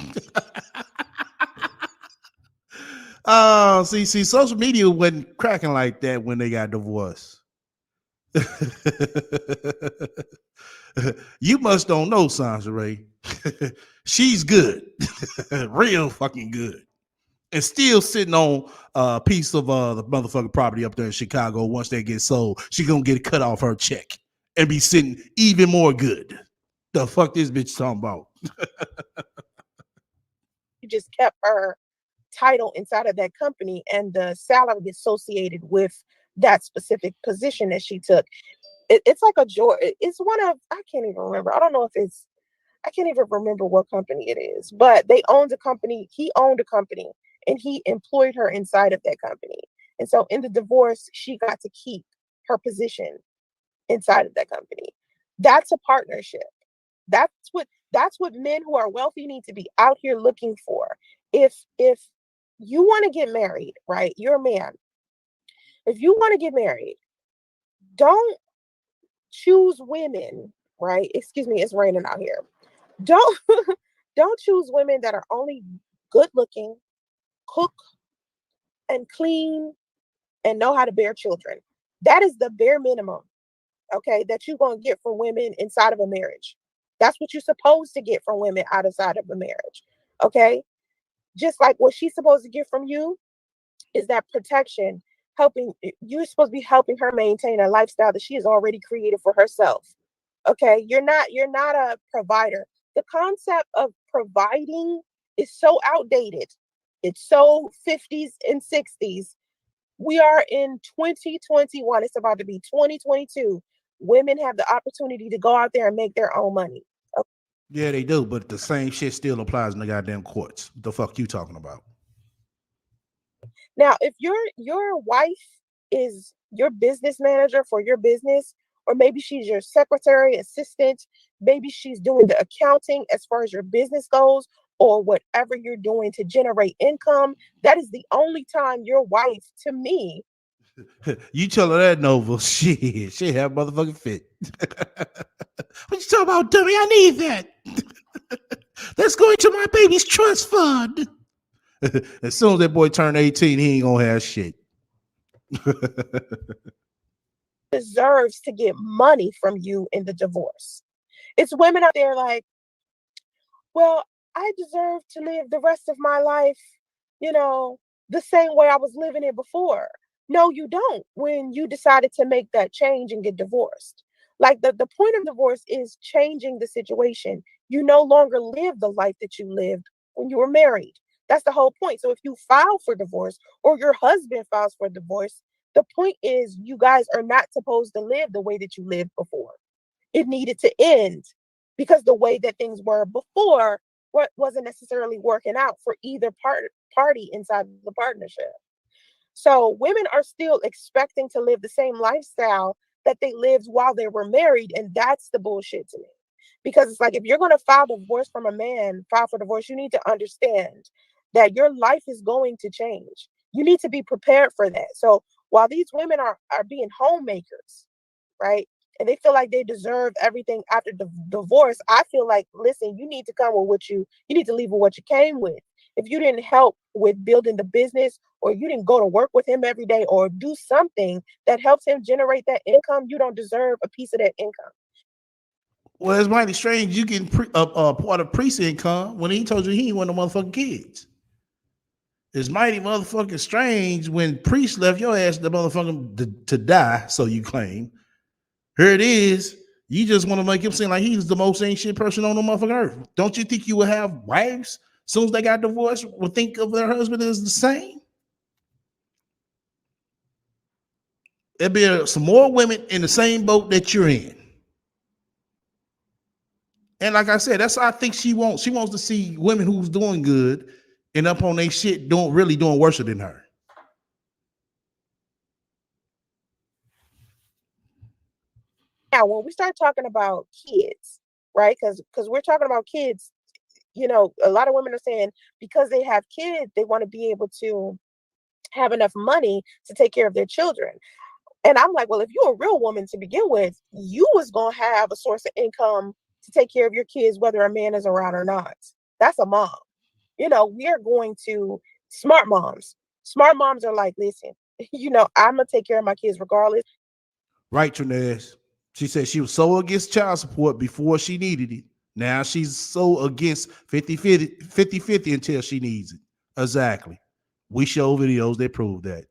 See, social media wasn't cracking like that when they got divorced. You must don't know Sansa Ray. She's good. Real fucking good. And still sitting on a piece of the motherfucking property up there in Chicago. Once they get sold, she gonna get cut off her check and be sitting even more good. The fuck this bitch talking about? You just kept her title inside of that company and the salary associated with that specific position that she took. It's like a joy. It's one of, I can't even remember. I don't know if it's, I can't even remember what company it is, but they owned a company. He owned a company and he employed her inside of that company. And so in the divorce, she got to keep her position inside of that company. That's a partnership. That's what men who are wealthy need to be out here looking for. If you want to get married, right? You're a man. If you want to get married, don't choose women, right? Excuse me, it's raining out here. Don't don't choose women that are only good looking, cook and clean, and know how to bear children. That is the bare minimum, okay, that you're going to get from women inside of a marriage. That's what you're supposed to get from women outside of a marriage, okay? Just like what she's supposed to get from you is that protection, helping you're supposed to be helping her maintain a lifestyle that she has already created for herself. Okay, you're not a provider. The concept of providing is so outdated. It's so 50s and 60s. We are in 2021. It's about to be 2022. Women have the opportunity to go out there and make their own money. Yeah, they do, but the same shit still applies in the goddamn courts. What the fuck you talking about? Now, if your wife is your business manager for your business, or maybe she's your secretary, assistant, maybe she's doing the accounting as far as your business goes, or whatever you're doing to generate income, that is the only time your wife, to me, You tell her that, Nova. Shit, she have a motherfucking fit. What you talking about, dummy? I need that. Let's go into my baby's trust fund. As soon as that boy turn 18, he ain't gonna have shit. deserves to get money from you in the divorce. It's women out there like, well, I deserve to live the rest of my life, you know, the same way I was living it before. No, you don't when you decided to make that change and get divorced. Like the point of divorce is changing the situation. You no longer live the life that you lived when you were married. That's the whole point. So if you file for divorce or your husband files for divorce, the point is you guys are not supposed to live the way that you lived before. It needed to end because the way that things were before wasn't necessarily working out for either party inside the partnership. So women are still expecting to live the same lifestyle that they lived while they were married, and that's the bullshit to me. Because it's like if you're going to file divorce from a man, file for divorce, you need to understand that your life is going to change. You need to be prepared for that. So while these women are being homemakers, right? And they feel like they deserve everything after the divorce. I feel like, listen, you need to come with what you need to leave with what you came with. If you didn't help with building the business, or you didn't go to work with him every day, or do something that helps him generate that income, you don't deserve a piece of that income. Well, it's mighty strange you getting part of priest income when he told you he ain't want no motherfucking kids. It's mighty motherfucking strange when priest left your ass the motherfucking to die, so you claim. Here it is. You just want to make him seem like he's the most ancient person on the motherfucking earth. Don't you think you would have wives as soon as they got divorced would think of their husband as the same? There'd be some more women in the same boat that you're in. And like I said, that's what I think she wants. She wants to see women who's doing good and up on their shit doing worse than her. Now, when we start talking about kids, right? Because we're talking about kids, a lot of women are saying because they have kids, they want to be able to have enough money to take care of their children. And I'm like, well, if you're a real woman to begin with, you was gonna have a source of income to take care of your kids, whether a man is around or not. That's a mom. We are going to smart moms. Smart moms are like, listen, I'm gonna take care of my kids regardless. Right, Trinez? She said she was so against child support before she needed it. Now she's so against 50-50 until she needs it. Exactly. We show videos that prove that.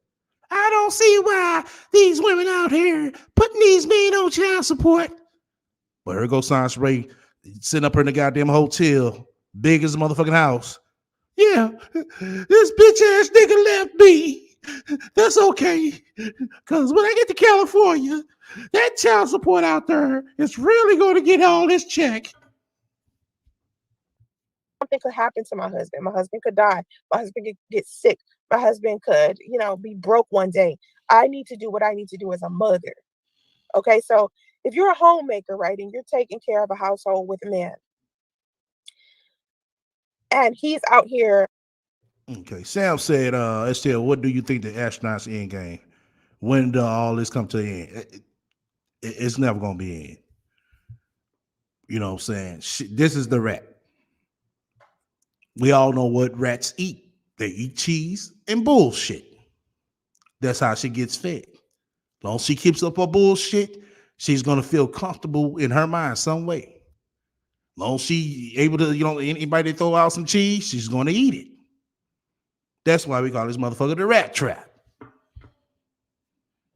I don't see why these women out here putting these men on child support. But here goes Science Ray sitting up in the goddamn hotel, big as a motherfucking house. Yeah, this bitch ass nigga left me. That's okay. Because when I get to California, that child support out there is really going to get all this check. Something could happen to my husband. My husband could die. My husband could get sick. My husband could, be broke one day. I need to do what I need to do as a mother. Okay, so if you're a homemaker, right, and you're taking care of a household with a man, and he's out here. Okay, Sam said, Estelle, what do you think the astronauts end game? When do all this come to an end? It's never going to be end. You know what I'm saying? This is the rap. We all know what rats eat. They eat cheese and bullshit. That's how she gets fed. As long as she keeps up her bullshit, she's gonna feel comfortable in her mind some way. As long as she able to, anybody throw out some cheese, she's gonna eat it. That's why we call this motherfucker the rat trap.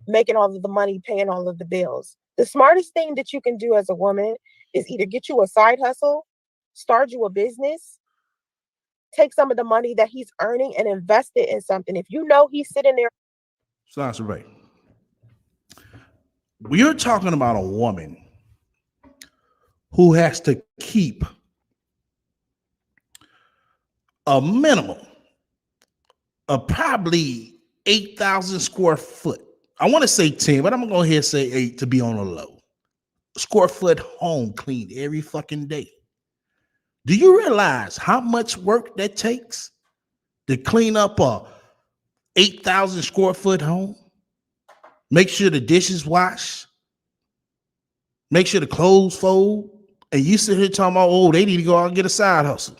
Making all of the money, paying all of the bills. The smartest thing that you can do as a woman is either get you a side hustle, start you a business, take some of the money that he's earning and invest it in something. If you know he's sitting there. Sounds right. We're talking about a woman who has to keep a minimum of probably 8,000 square foot. I want to say 10, but I'm going to go ahead and say 8 to be on the low. Square foot home cleaned every fucking day. Do you realize how much work that takes to clean up a 8,000 square foot home? Make sure the dishes wash, make sure the clothes fold, and you sit here talking about, oh, they need to go out and get a side hustle.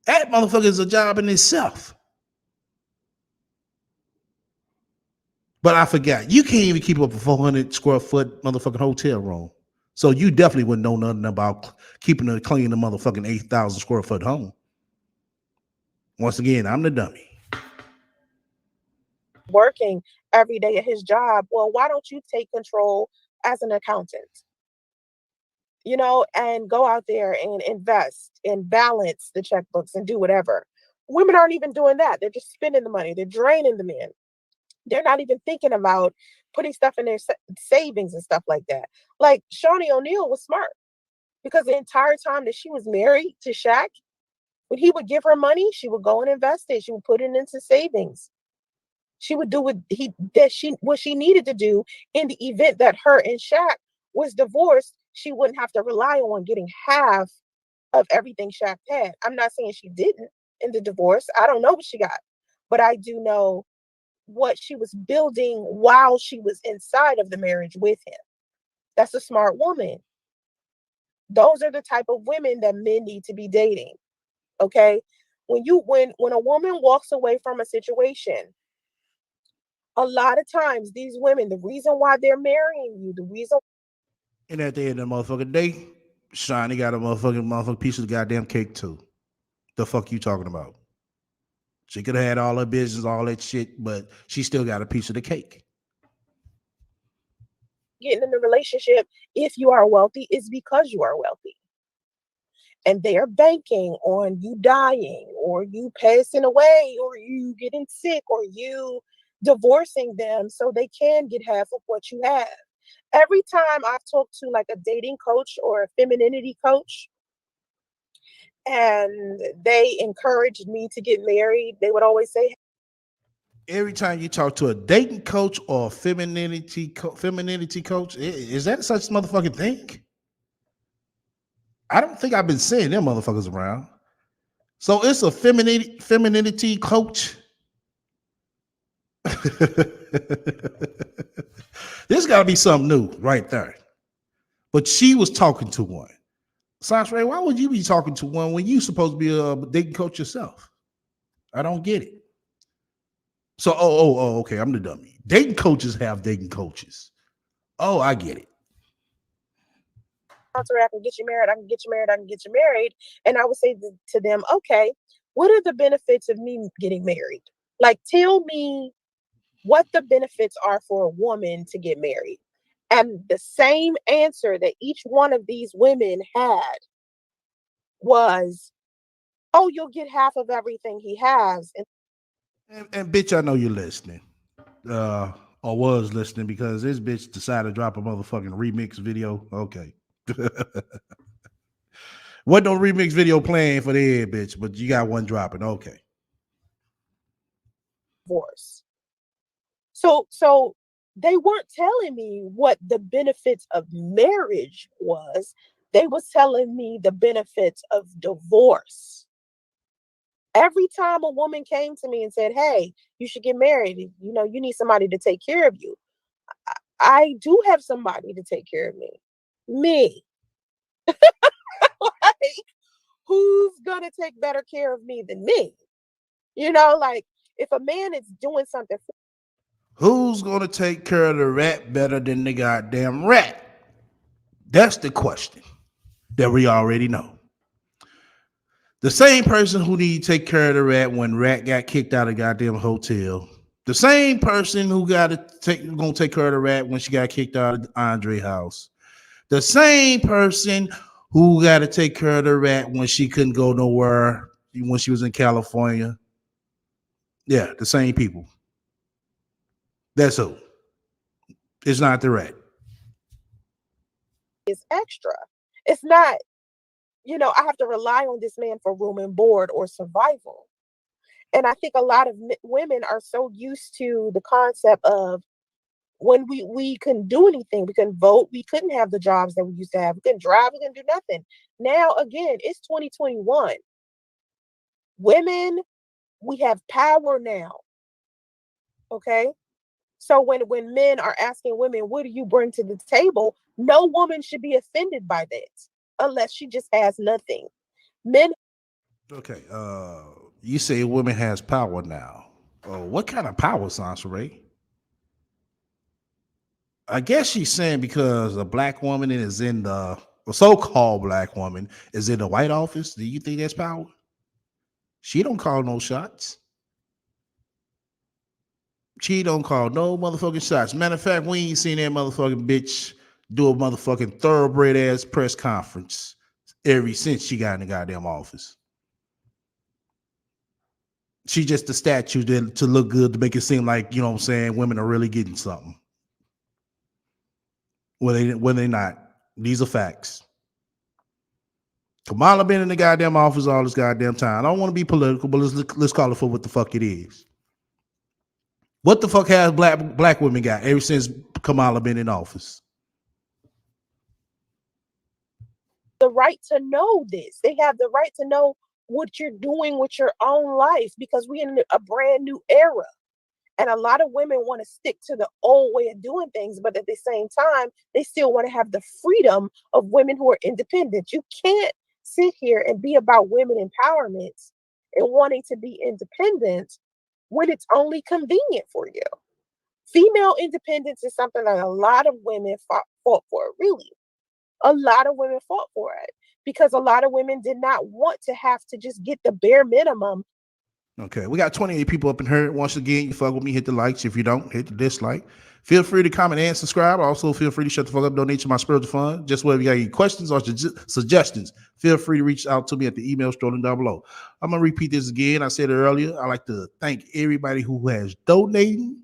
That motherfucker is a job in itself. But I forgot, you can't even keep up a 400 square foot motherfucking hotel room. So you definitely wouldn't know nothing about keeping a clean the motherfucking 8,000 square foot home. Once again, I'm the dummy. Working every day at his job. Well, why don't you take control as an accountant? And go out there and invest and balance the checkbooks and do whatever. Women aren't even doing that. They're just spending the money. They're draining the men. They're not even thinking about putting stuff in their savings and stuff like that. Like Shawnee O'Neal was smart because the entire time that she was married to Shaq, when he would give her money, she would go and invest it. She would put it into savings. She would do what she needed to do in the event that her and Shaq was divorced. She wouldn't have to rely on getting half of everything Shaq had. I'm not saying she didn't in the divorce. I don't know what she got, but I do know what she was building while she was inside of the marriage with him. That's a smart woman. Those are the type of women that men need to be dating. Okay. When a woman walks away from a situation, a lot of times these women, the reason why they're marrying you, the reason. And at the end of the motherfucking day, Shiny got a motherfucking piece of the goddamn cake too. The fuck you talking about? She could have had all her business, all that shit, but she still got a piece of the cake. Getting in a relationship, if you are wealthy, is because you are wealthy. And they are banking on you dying or you passing away or you getting sick or you divorcing them so they can get half of what you have. Every time I've talked to like a dating coach or a femininity coach and they encouraged me to get married, they would always say, Every time you talk to a dating coach or a femininity coach, is that such a motherfucking thing? I don't think I've been seeing them motherfuckers around. So it's a femininity coach. There's got to be something new right there. But she was talking to one. Science Ray, why would you be talking to one when you supposed to be a dating coach yourself? I don't get it. So, okay, I'm the dummy. Dating coaches have dating coaches. Oh, I get it. I can get you married, I can get you married, I can get you married. And I would say to them, okay, what are the benefits of me getting married? Like, tell me what the benefits are for a woman to get married. And the same answer that each one of these women had was, oh, you'll get half of everything he has. And bitch, I know you're listening. Or was listening because this bitch decided to drop a motherfucking remix video. Okay. What no remix video playing for the head, bitch, but you got one dropping. Okay. Divorce. So they weren't telling me what the benefits of marriage was. They was telling me the benefits of divorce. Every time a woman came to me and said, hey, you should get married, you need somebody to take care of you. I do have somebody to take care of me. Me. Like, who's gonna take better care of me than me? You know, like if a man is doing something Who's gonna take care of the rat better than the goddamn rat? That's the question that we already know. The same person who need to take care of the rat when rat got kicked out of the goddamn hotel. The same person who gonna take care of the rat when she got kicked out of Andre house. The same person who got to take care of the rat when she couldn't go nowhere when she was in California. Yeah, the same people. That's who. It's not the rat. is extra. It's not, you know, I have to rely on this man for room and board or survival. And I think a lot of women are so used to the concept of when we couldn't do anything, we couldn't vote, we couldn't have the jobs that we used to have, we couldn't drive, we couldn't do nothing. Now again, it's 2021. Women, we have power now. Okay. So when men are asking women, what do you bring to the table? No woman should be offended by that unless she just has nothing. Men Okay. You say women has power now. What kind of power, Sansaray? I guess she's saying because a black woman is in the a so-called black woman is in the White Office. Do you think that's power? She don't call no shots. She don't call no motherfucking shots. Matter of fact, we ain't seen that motherfucking bitch do a motherfucking thoroughbred ass press conference ever since she got in the goddamn office. She just a statue to look good to make it seem like, you know what I'm saying, women are really getting something. When they not. These are facts. Kamala been in the goddamn office all this goddamn time. I don't want to be political, but let's call it for what the fuck it is. What the fuck has black women got ever since Kamala been in office? the right to know this. They have the right to know what you're doing with your own life because we're in a brand new era. And a lot of women want to stick to the old way of doing things, but at the same time, they still want to have the freedom of women who are independent. You can't sit here and be about women empowerment and wanting to be independent when it's only convenient for you. Female independence is something that a lot of women fought for, really. A lot of women fought for it because a lot of women did not want to have to just get the bare minimum. Okay, we got 28 people up in here. Once again, you fuck with me, hit the likes. If you don't, hit the dislike. Feel free to comment and subscribe. Also, feel free to shut the fuck up, donate to my spiritual fund. Just whether you got any questions or suggestions, feel free to reach out to me at the email strolling down below. I'm gonna repeat this again. I said it earlier. I like to thank everybody who has been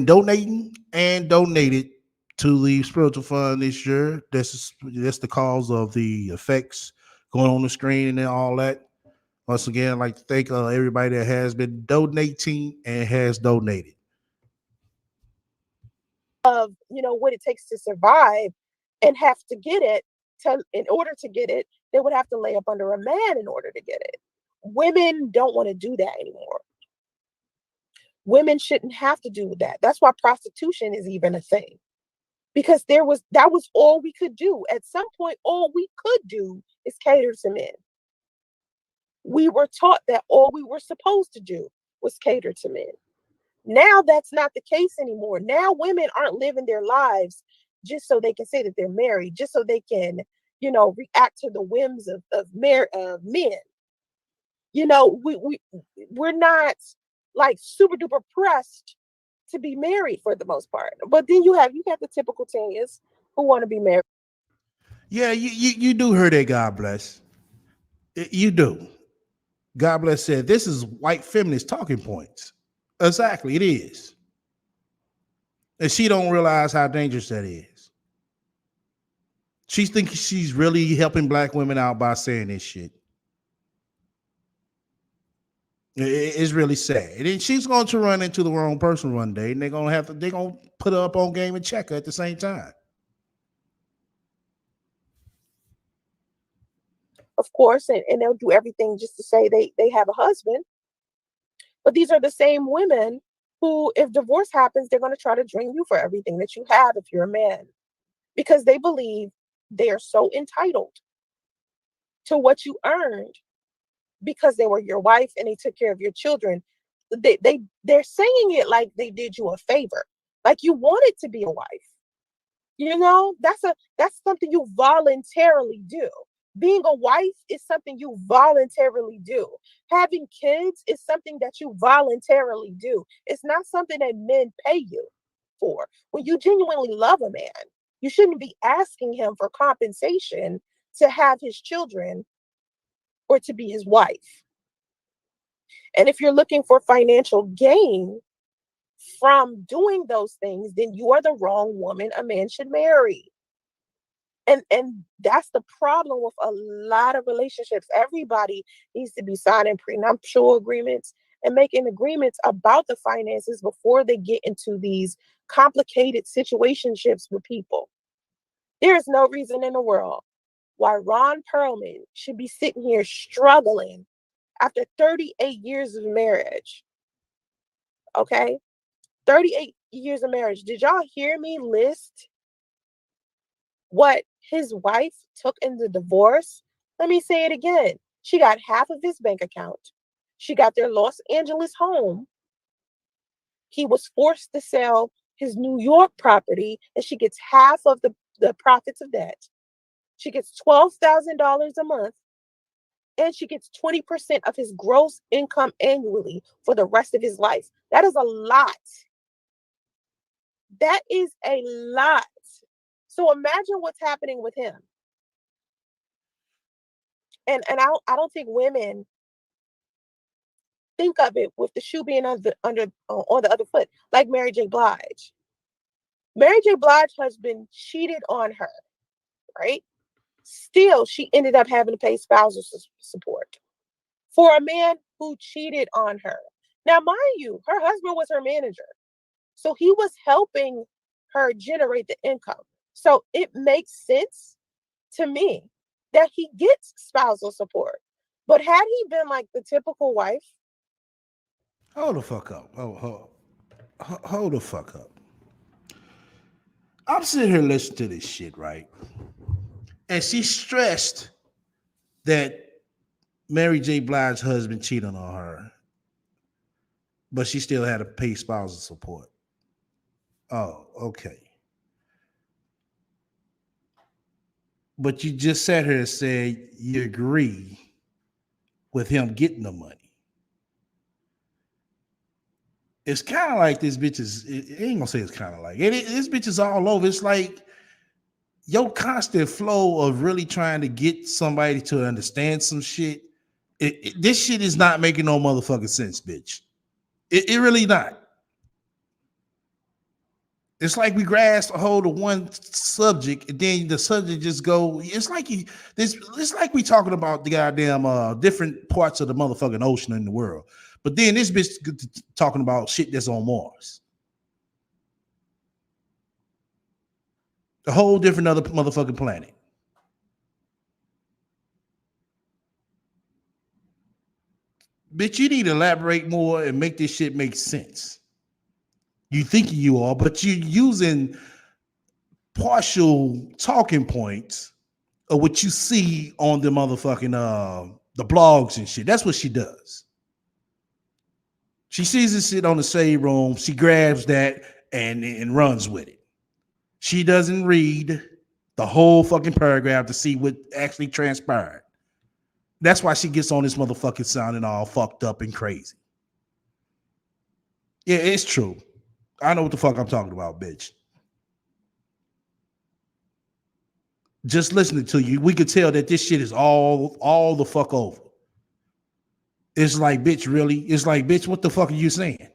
donating and donated to the spiritual fund this year. That's the cause of the effects going on the screen and all that. Once again, I'd like to thank everybody that has been donating and has donated. Of what it takes to survive and have to get it in order to get it, they would have to lay up under a man in order to get it. Women don't want to do that anymore. Women shouldn't have to do that. That's why prostitution is even a thing, because that was all we could do at some point. All we could do is cater to men. We were taught that all we were supposed to do was cater to men. Now that's not the case anymore. Now women aren't living their lives just so they can say that they're married, just so they can, react to the whims of men. We're not like super duper pressed to be married for the most part. But then you have the typical Tanyas who want to be married. Yeah, you do hear that. God bless. You do. God bless said this is white feminist talking points. Exactly, it is. And she don't realize how dangerous that is. She thinks she's really helping black women out by saying this shit. It's really sad. And then she's going to run into the wrong person one day, and they're gonna put her up on game and check her at the same time. Of course, and they'll do everything just to say they have a husband. But these are the same women who, if divorce happens, they're going to try to drain you for everything that you have if you're a man, because they believe they are so entitled to what you earned because they were your wife and they took care of your children. They're saying it like they did you a favor, like you wanted to be a wife. That's something you voluntarily do. Being a wife is something you voluntarily do. Having kids is something that you voluntarily do. It's not something that men pay you for. When you genuinely love a man, you shouldn't be asking him for compensation to have his children or to be his wife. And if you're looking for financial gain from doing those things, then you are the wrong woman a man should marry. And that's the problem with a lot of relationships. Everybody needs to be signing prenuptial agreements and making agreements about the finances before they get into these complicated situationships with people. There is no reason in the world why Ron Perlman should be sitting here struggling after 38 years of marriage. Okay? 38 years of marriage. Did y'all hear me list what his wife took in the divorce? Let me say it again. She got half of his bank account. She got their Los Angeles home. He was forced to sell his New York property, and she gets half of the profits of that. She gets $12,000 a month, and she gets 20% of his gross income annually for the rest of his life. That is a lot. That is a lot. So imagine what's happening with him. And I don't think women think of it with the shoe being on the other foot, like Mary J. Blige. Mary J. Blige's husband cheated on her, right? Still, she ended up having to pay spousal support for a man who cheated on her. Now, mind you, her husband was her manager. So he was helping her generate the income. So it makes sense to me that he gets spousal support. But had he been like the typical wife, Hold the fuck up. Hold the fuck up. I'm sitting here listening to this shit, right? And she stressed that Mary J. Blige's husband cheated on her, but she still had to pay spousal support. Oh, okay. But you just sat here and said you agree with him getting the money. It's kind of like this bitch is, it ain't gonna say it's kind of like, this bitch is all over. It's like your constant flow of really trying to get somebody to understand some shit. This shit is not making no motherfucking sense, bitch. It really not. It's like we grasp a hold of one subject and then the subject just go. It's like we talking about the goddamn different parts of the motherfucking ocean in the world. But then this bitch talking about shit that's on Mars. A whole different other motherfucking planet. Bitch, you need to elaborate more and make this shit make sense. You think you are, but you're using partial talking points of what you see on the motherfucking the blogs and shit. That's what she does. She sees this shit on the shade room, she grabs that and runs with it. She doesn't read the whole fucking paragraph to see what actually transpired. That's why she gets on this motherfucking sounding all fucked up and crazy. Yeah, it's true. I know what the fuck I'm talking about, bitch. Just listening to you, we could tell that this shit is all the fuck over. It's like, bitch, really? It's like, bitch, what the fuck are you saying?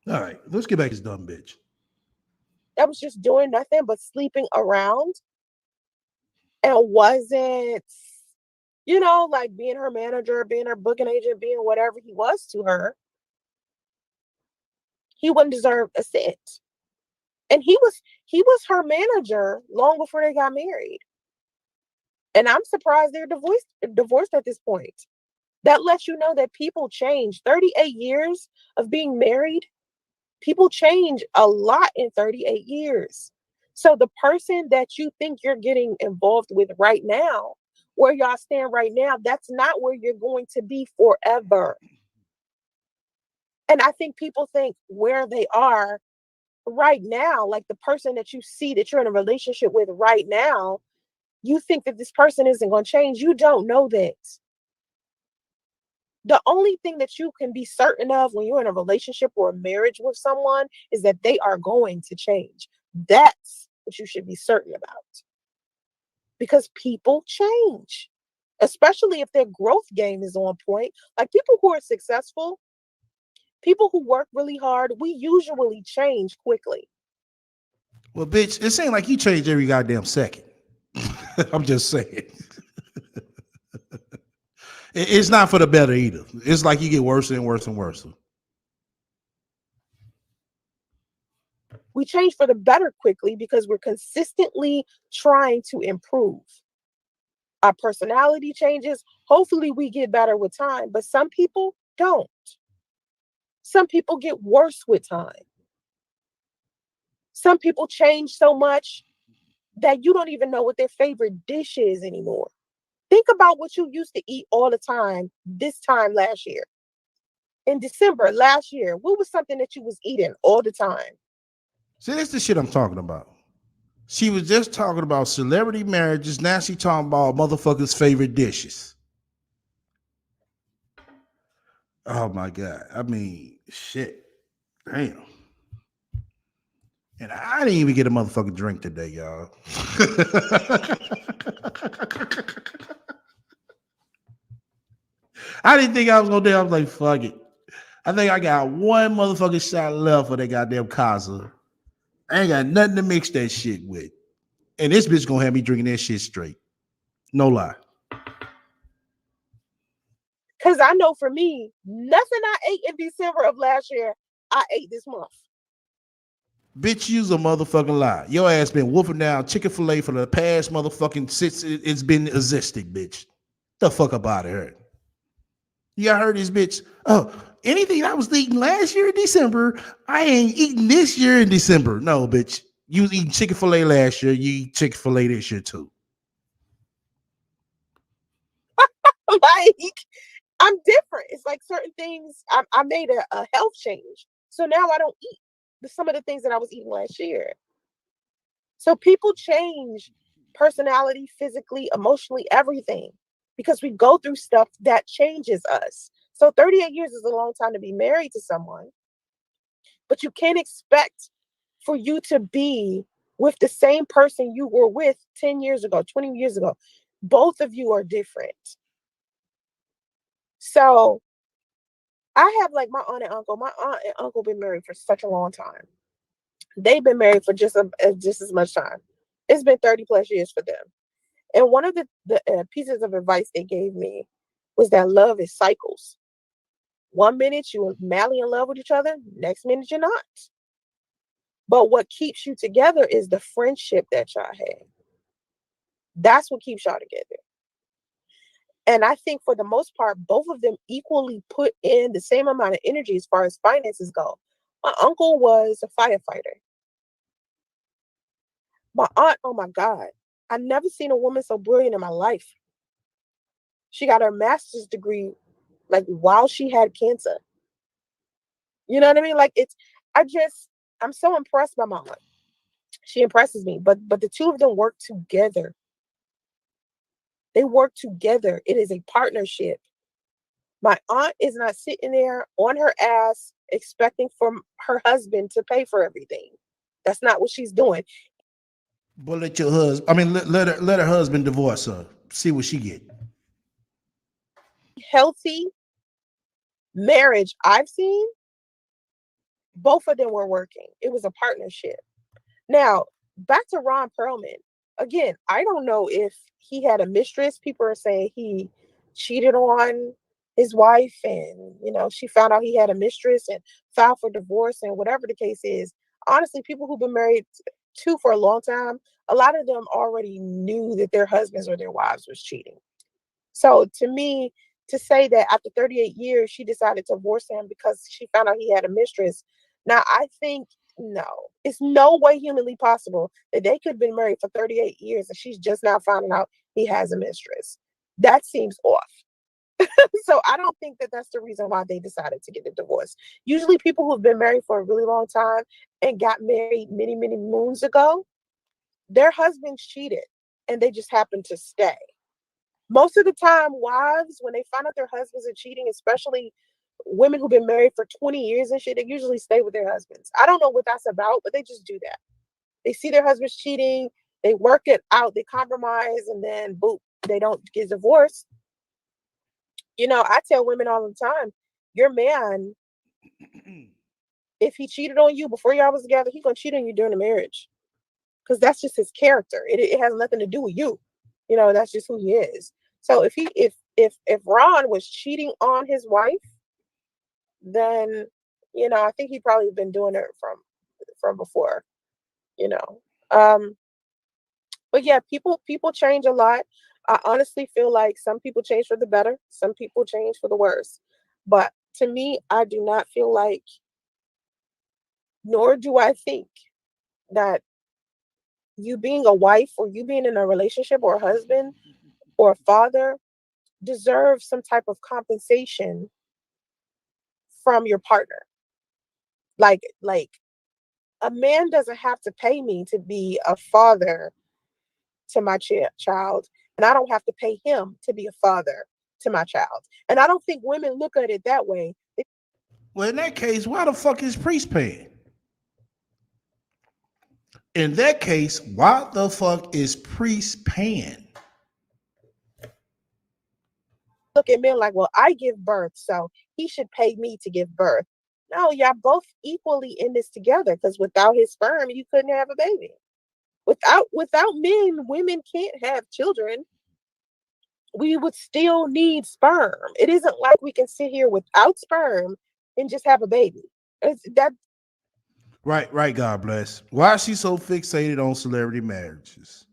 All right, let's get back to this dumb bitch. that was just doing nothing but sleeping around and wasn't, like being her manager, being her booking agent, being whatever he was to her, he wouldn't deserve a cent. And he was her manager long before they got married. And I'm surprised they're divorced at this point. That lets you know that people change. 38 years of being married People change a lot in 38 years. So the person that you think you're getting involved with right now, where y'all stand right now, that's not where you're going to be forever. And I think people think where they are right now, like the person that you see that you're in a relationship with right now, you think that this person isn't going to change. You don't know that. The only thing that you can be certain of when you're in a relationship or a marriage with someone is that they are going to change. That's what you should be certain about because people change, especially if their growth game is on point. Like people who are successful, people who work really hard, we usually change quickly. Well, bitch, it seems like you change every goddamn second. I'm just saying. It's not for the better either. It's like you get worse and worse and worse. We change for the better quickly because we're consistently trying to improve. Our personality changes. Hopefully, we get better with time, but some people don't. Some people get worse with time. Some people change so much that you don't even know what their favorite dish is anymore. Think about what you used to eat all the time this time last year. In December last year, what was something that you was eating all the time? See, that's the shit I'm talking about. She was just talking about celebrity marriages. Now she talking about motherfuckers' favorite dishes. Oh my god! I mean, shit. Damn. And I didn't even get a motherfucking drink today, y'all. I didn't think I was gonna do it. I was like, fuck it. I think I got one motherfucking shot left for that goddamn casa. I ain't got nothing to mix that shit with. And this bitch gonna have me drinking that shit straight. No lie. Because I know for me, nothing I ate in December of last year, I ate this month. Bitch, you's a motherfucking lie. Your ass been wolfing down Chick-fil-A for the past motherfucking since it's been existing, bitch. The fuck up out of here. You got heard this bitch. Oh, anything I was eating last year in December, I ain't eating this year in December. No, bitch. You was eating Chick-fil-A last year, you eat Chick-fil-A this year too. Like, I'm different. It's like certain things, I made a health change. So now I don't eat some of the things that I was eating last year. So people change personality, physically, emotionally, everything because we go through stuff that changes us. So 38 years is a long time to be married to someone, but you can't expect for you to be with the same person you were with 10 years ago, 20 years ago. Both of you are different. So I have like my aunt and uncle. My aunt and uncle been married for such a long time. They've been married for just as much time. It's been 30 plus years for them. And one of the pieces of advice they gave me was that love is cycles. One minute you're madly in love with each other, next minute you're not. But what keeps you together is the friendship that y'all have. That's what keeps y'all together. And I think for the most part, both of them equally put in the same amount of energy as far as finances go. My uncle was a firefighter. My aunt, oh my God, I never seen a woman so brilliant in my life. She got her master's degree like while she had cancer. You know what I mean? Like I'm so impressed by my aunt. She impresses me. But the two of them work together. They work together. It is a partnership. My aunt is not sitting there on her ass expecting for her husband to pay for everything. That's not what she's doing. But let your husband, I mean, let her husband divorce her. See what she get. Healthy marriage I've seen, both of them were working. It was a partnership. Now, back to Ron Perlman. Again, I don't know if he had a mistress. People are saying he cheated on his wife and, she found out he had a mistress and filed for divorce and whatever the case is. Honestly, people who've been married to for a long time, a lot of them already knew that their husbands or their wives was cheating. So to me, to say that after 38 years, she decided to divorce him because she found out he had a mistress, Now, I think no, it's no way humanly possible that they could have been married for 38 years and she's just now finding out he has a mistress. That seems off. So I don't think that that's the reason why they decided to get a divorce. Usually, people who've been married for a really long time and got married many, many moons ago, their husbands cheated and they just happened to stay. Most of the time, wives, when they find out their husbands are cheating, especially women who've been married for 20 years and shit, they usually stay with their husbands. I don't know what that's about, but they just do that. They see their husbands cheating, they work it out, they compromise, and then boom, they don't get divorced. I tell women all the time, your man, if he cheated on you before y'all was together, he gonna cheat on you during the marriage. Because that's just his character. It has nothing to do with you. That's just who he is. So if Ron was cheating on his wife, then I think he probably been doing it from before. You know, um, but yeah, people change a lot. I honestly feel like some people change for the better, some people change for the worse. But to me, I do not feel like, nor do I think that you being a wife or you being in a relationship or a husband or a father deserve some type of compensation from your partner. Like a man doesn't have to pay me to be a father to my child, and I don't have to pay him to be a father to my child. And I don't think women look at it that way. Well, in that case, why the fuck is priest paying? In that case, why the fuck is priest paying? Look at men like, well, I give birth, so he should pay me to give birth. No, y'all both equally in this together, because without his sperm, you couldn't have a baby. Without men, women can't have children. We would still need sperm. It isn't like we can sit here without sperm and just have a baby. That Right, right, God bless. Why is she so fixated on celebrity marriages?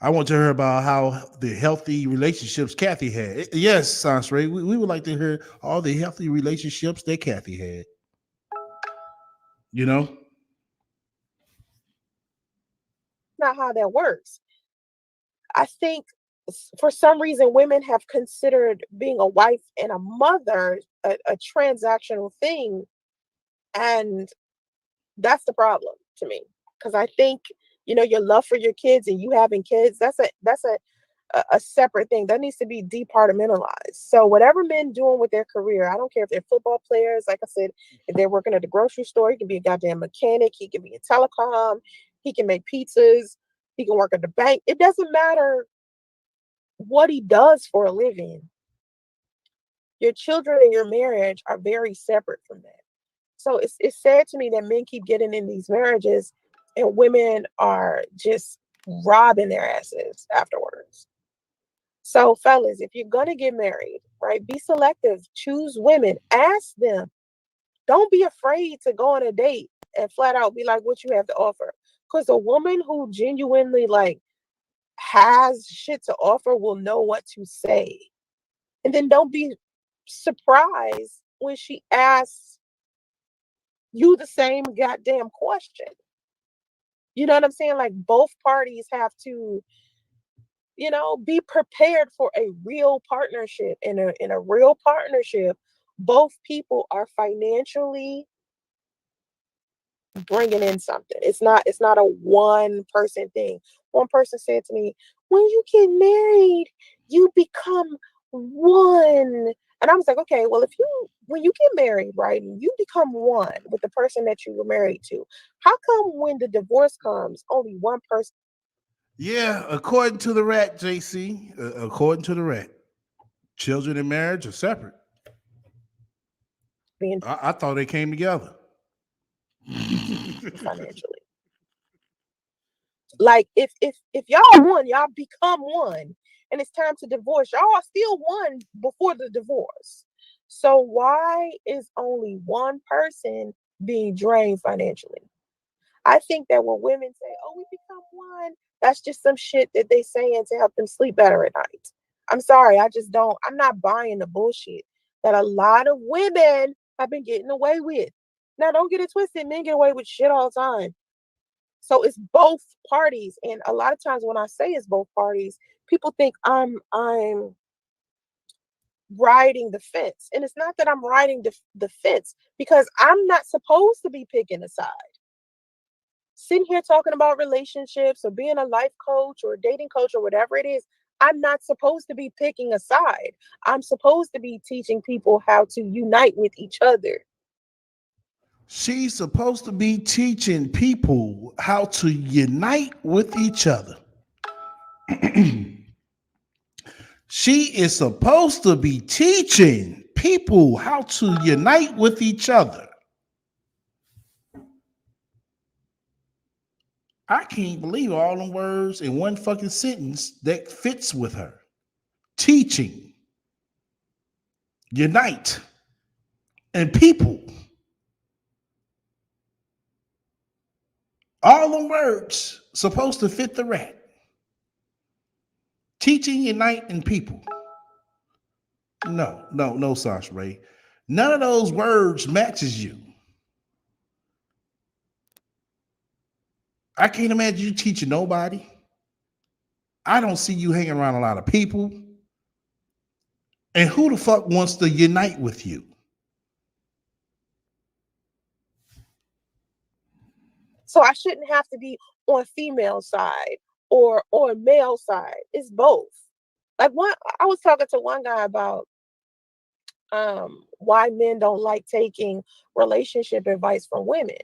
I want to hear about how the healthy relationships Kathy had. Yes, Sansray, we would like to hear all the healthy relationships that Kathy had. You know? not how that works. I think for some reason women have considered being a wife and a mother a transactional thing, and that's the problem to me. Because I think your love for your kids and you having kids, that's a separate thing that needs to be departmentalized. So whatever men doing with their career, I don't care if they're football players, like I said, if they're working at the grocery store, he can be a goddamn mechanic, he can be in telecom, he can make pizzas, he can work at the bank. It doesn't matter what he does for a living. Your children and your marriage are very separate from that. So it's sad to me that men keep getting in these marriages and women are just robbing their asses afterwards. So, fellas, if you're gonna get married, right, be selective. Choose women. Ask them. Don't be afraid to go on a date and flat out be like, "What you have to offer?" Because a woman who genuinely like has shit to offer will know what to say. And then don't be surprised when she asks you the same goddamn question. You know what I'm saying? Like both parties have to be prepared for a real partnership. In a real partnership, both people are financially bringing in something. It's not a one person thing. One person said to me, when you get married, you become one. And I was like, okay, well, when you get married, right, and you become one with the person that you were married to, how come when the divorce comes, only one person Yeah, according to the rat, JC, according to the rat, children and marriage are separate. being I thought they came together. financially? Like if y'all one, y'all become one, and it's time to divorce. Y'all are still one before the divorce. So why is only one person being drained financially? I think that when women say, "Oh, we become one," that's just some shit that they saying to help them sleep better at night. I'm sorry, I just don't. I'm not buying the bullshit that a lot of women have been getting away with. Now, don't get it twisted. Men get away with shit all the time. So it's both parties. And a lot of times when I say it's both parties, people think I'm riding the fence. And it's not that I'm riding the fence because I'm not supposed to be picking a side. Sitting here talking about relationships or being a life coach or a dating coach or whatever it is, I'm not supposed to be picking a side. I'm supposed to be teaching people how to unite with each other. She's supposed to be teaching people how to unite with each other. She is supposed to be teaching people how to unite with each other. I can't believe all them words in one fucking sentence that fits with her. Teaching, unite, and people. All them words supposed to fit the rat. Teaching, unite, and people. No, Sasha Ray. None of those words matches you. I can't imagine you teaching nobody. I don't see you hanging around a lot of people. And who the fuck wants to unite with you? So I shouldn't have to be on female side or male side. It's both. Like one I was talking to one guy about why men don't like taking relationship advice from women.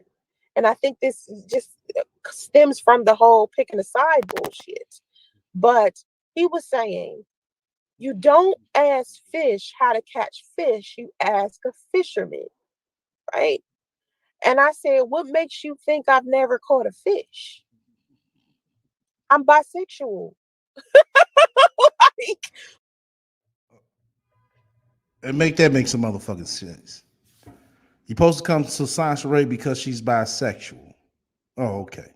And I think this just stems from the whole picking a side bullshit. But he was saying, you don't ask fish how to catch fish, you ask a fisherman, right? And I said, what makes you think I've never caught a fish? I'm bisexual. Like, And make that make some motherfucking sense. You're supposed to come to Sasha Ray because she's bisexual. Oh, okay.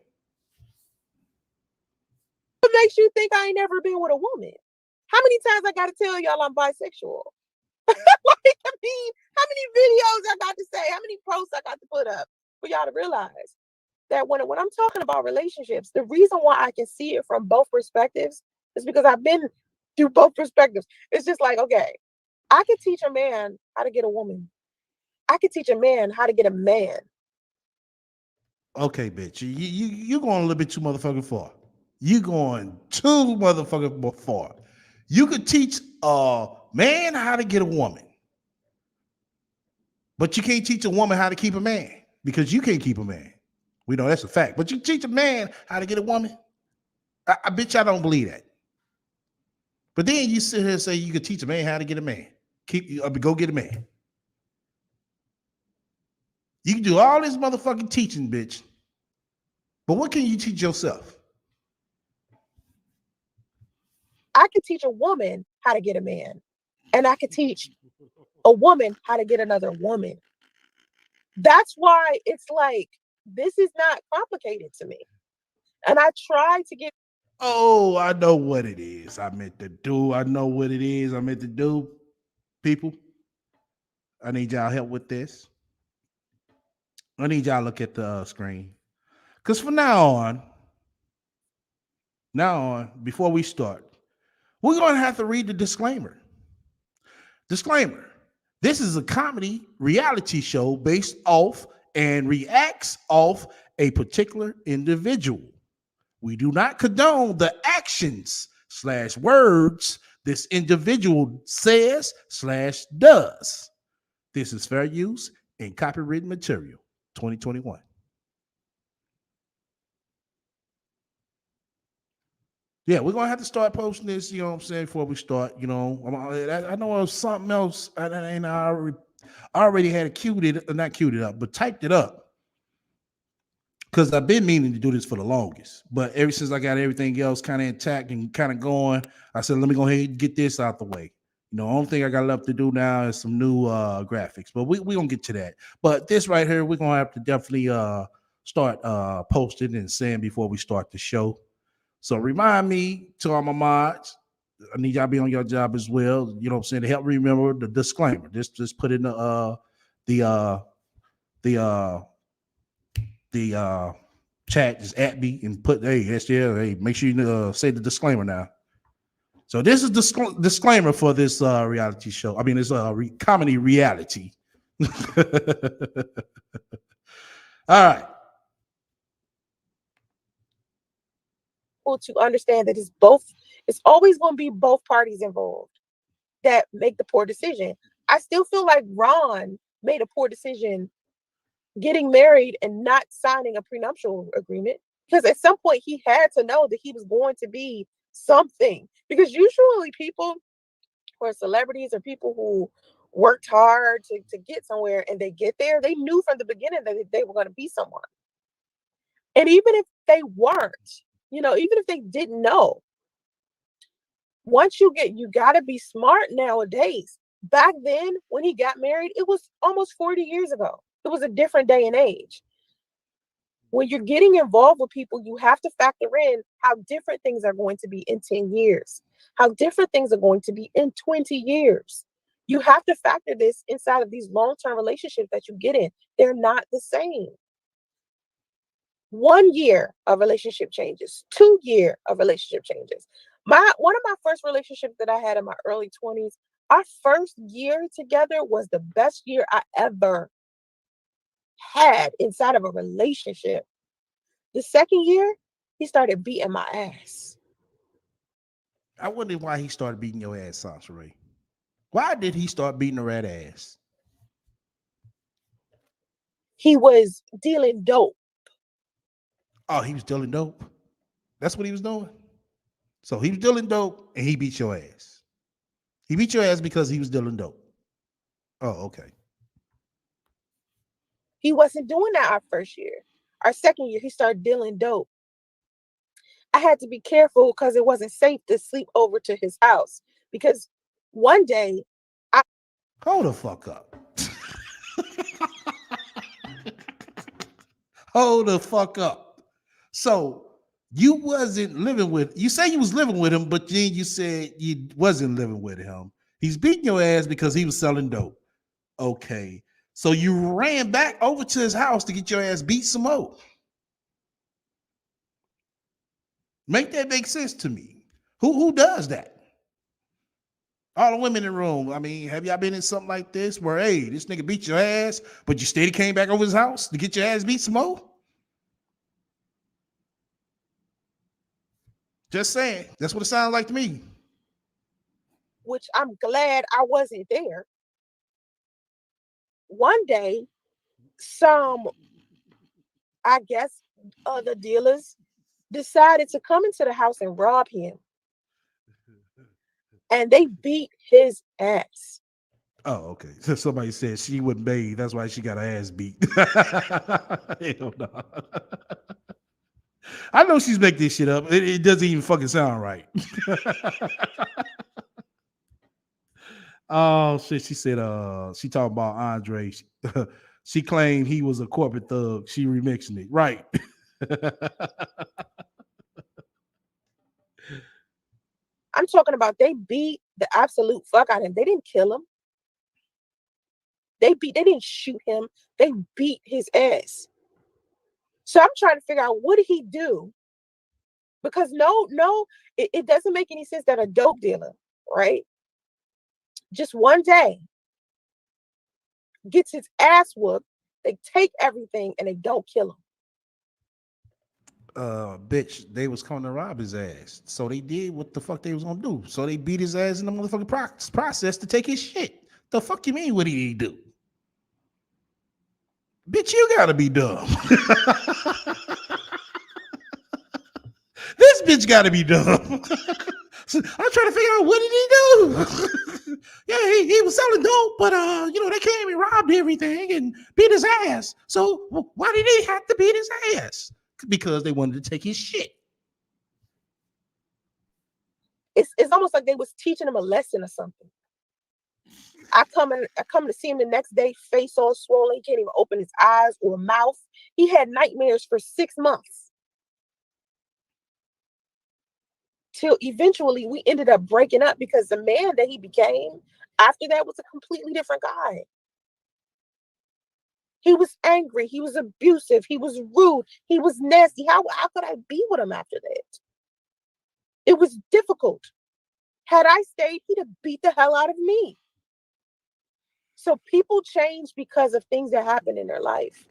what makes you think I ain't never been with a woman? How many times I gotta tell y'all I'm bisexual? Like, I mean, how many videos I got to say, how many posts I got to put up for y'all to realize that when I'm talking about relationships, the reason why I can see it from both perspectives is because I've been through both perspectives. It's just like, okay, I could teach a man how to get a woman. I could teach a man how to get a man. Okay, bitch. You going a little bit too motherfucking far. You going too motherfucking far. You could teach a man how to get a woman, but you can't teach a woman how to keep a man because you can't keep a man. We know that's a fact. But you teach a man how to get a woman. I bet I don't believe that. But then you sit here and say you could teach a man how to get a man. Go get a man. You can do all this motherfucking teaching, bitch. But what can you teach yourself? I could teach a woman how to get a man, and I could teach a woman how to get another woman. That's why it's like, this is not complicated to me. And I try to get. Oh, I know what it is. I meant to do. I know what it is. I meant to do. People, I need y'all help with this. I need y'all look at the screen. Because from now on, before we start, we're going to have to read the disclaimer. Disclaimer. This is a comedy reality show based off and reacts off a particular individual. We do not condone the actions / words this individual says / does. This is fair use and copyrighted material 2021. Yeah, we're gonna have to start posting this, you know what I'm saying, before we start. I know it was something else, and I already had it not queued it up, but typed it up because I've been meaning to do this for the longest. But ever since I got everything else kind of intact and kind of going, I said, let me go ahead and get this out the way. Only thing I got left to do now is some new graphics, but we gonna get to that. But this right here, we're gonna have to definitely start posting and saying before we start the show. So remind me to all my mods. I need y'all to be on your job as well. You know what I'm saying? To help remember the disclaimer. Just put in the the the chat just at me and put, hey, that's yeah, hey, make sure you say the disclaimer now. So this is disclaimer for this reality show. I mean, it's comedy reality. All right. To understand that it's always going to be both parties involved that make the poor decision. I still feel like Ron made a poor decision getting married and not signing a prenuptial agreement, because at some point he had to know that he was going to be something, because usually people who are celebrities or people who worked hard to get somewhere and they get there, they knew from the beginning that they were going to be someone. And even if they weren't, even if they didn't know, once you got to be smart nowadays. Back then, when he got married, it was almost 40 years ago. It was a different day and age. When you're getting involved with people, you have to factor in how different things are going to be in 10 years, how different things are going to be in 20 years. You have to factor this inside of these long-term relationships that you get in. They're not the same. 1 year of relationship changes, 2 year of relationship changes. One of my first relationships that I had in my early 20s, our first year together was the best year I ever had inside of a relationship. The second year, he started beating my ass. I wonder why he started beating your ass, Sasha Ray. Why did he start beating her red ass? He was dealing dope. Oh, he was dealing dope. That's what he was doing. So he was dealing dope and he beat your ass. He beat your ass because he was dealing dope. Oh, okay. He wasn't doing that our first year. Our second year, he started dealing dope. I had to be careful because it wasn't safe to sleep over to his house, because one day I Hold the fuck up. Hold the fuck up. So you wasn't living with, you say you was living with him, but then you said you wasn't living with him. He's beating your ass because he was selling dope. Okay. So you ran back over to his house to get your ass beat some more. Make that make sense to me. Who does that? All the women in the room. I mean, have y'all been in something like this where, hey, this nigga beat your ass, but you steady came back over his house to get your ass beat some more? Just saying. That's what it sounds like to me. which I'm glad I wasn't there. One day, some, I guess, other dealers decided to come into the house and rob him, and they beat his ass. Oh, okay. So somebody said she wouldn't bathe. That's why she got her ass beat. Hell no. I know she's making this shit up. It doesn't even fucking sound right. Oh shit. She said she talked about Andre. She claimed he was a corporate thug. She remixing it. Right. I'm talking about they beat the absolute fuck out of him. They didn't kill him. They didn't shoot him. They beat his ass. So I'm trying to figure out, what did he do? Because no, it doesn't make any sense that a dope dealer, right, just one day gets his ass whooped, they take everything and they don't kill him. Bitch, they was coming to rob his ass. So they did what the fuck they was gonna do. So they beat his ass in the motherfucking process to take his shit. The fuck you mean, what did he do? Bitch, you gotta be dumb. This bitch gotta be dumb. So I'm trying to figure out, what did he do? Yeah, he was selling dope, but they came and robbed everything and beat his ass. So why did he have to beat his ass? Because they wanted to take his shit. It's almost like they was teaching him a lesson or something. I come to see him the next day, face all swollen, he can't even open his eyes or mouth. He had nightmares for 6 months. Till eventually we ended up breaking up, because the man that he became after that was a completely different guy. He was angry. He was abusive. He was rude. He was nasty. How could I be with him after that? It was difficult. Had I stayed, he'd have beat the hell out of me. So people change because of things that happen in their life.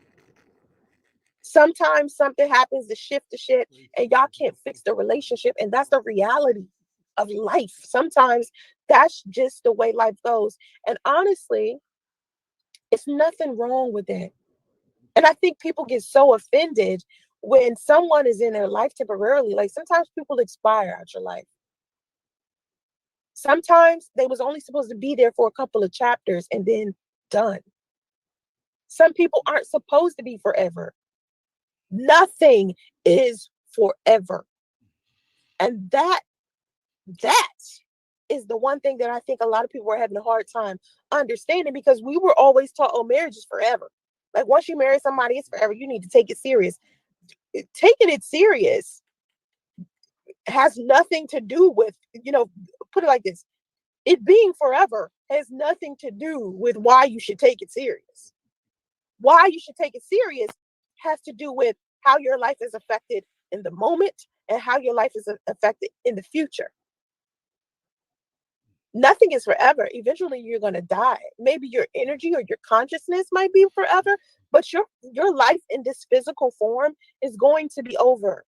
Sometimes something happens to shift the shit, and y'all can't fix the relationship. And that's the reality of life. Sometimes that's just the way life goes. And honestly, it's nothing wrong with that. And I think people get so offended when someone is in their life temporarily. Like sometimes people expire out your life. Sometimes they was only supposed to be there for a couple of chapters and then done. Some people aren't supposed to be forever. Nothing is forever. And that is the one thing that I think a lot of people are having a hard time understanding, because we were always taught, oh, marriage is forever. Like once you marry somebody, it's forever. You need to take it serious. Taking it serious has nothing to do with, put it like this. It being forever has nothing to do with why you should take it serious. Why you should take it serious has to do with how your life is affected in the moment and how your life is affected in the future. Nothing is forever. Eventually you're going to die. Maybe your energy or your consciousness might be forever, but your life in this physical form is going to be over.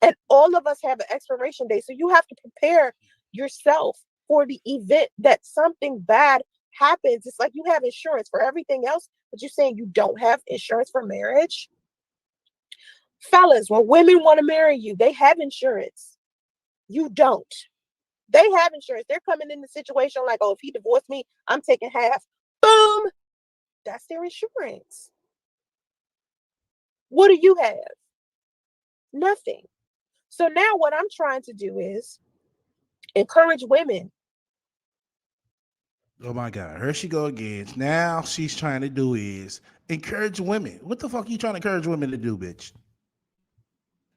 And all of us have an expiration date. So you have to prepare yourself for the event that something bad happens. It's like you have insurance for everything else, but you're saying you don't have insurance for marriage. Fellas, when women want to marry you, they have insurance. You don't. They have insurance. They're coming in the situation like, oh, if he divorced me, I'm taking half. Boom. That's their insurance. What do you have? Nothing. So now what I'm trying to do is encourage women. Oh my God, here she go again. Now she's trying to do is encourage women. What the fuck are you trying to encourage women to do, bitch?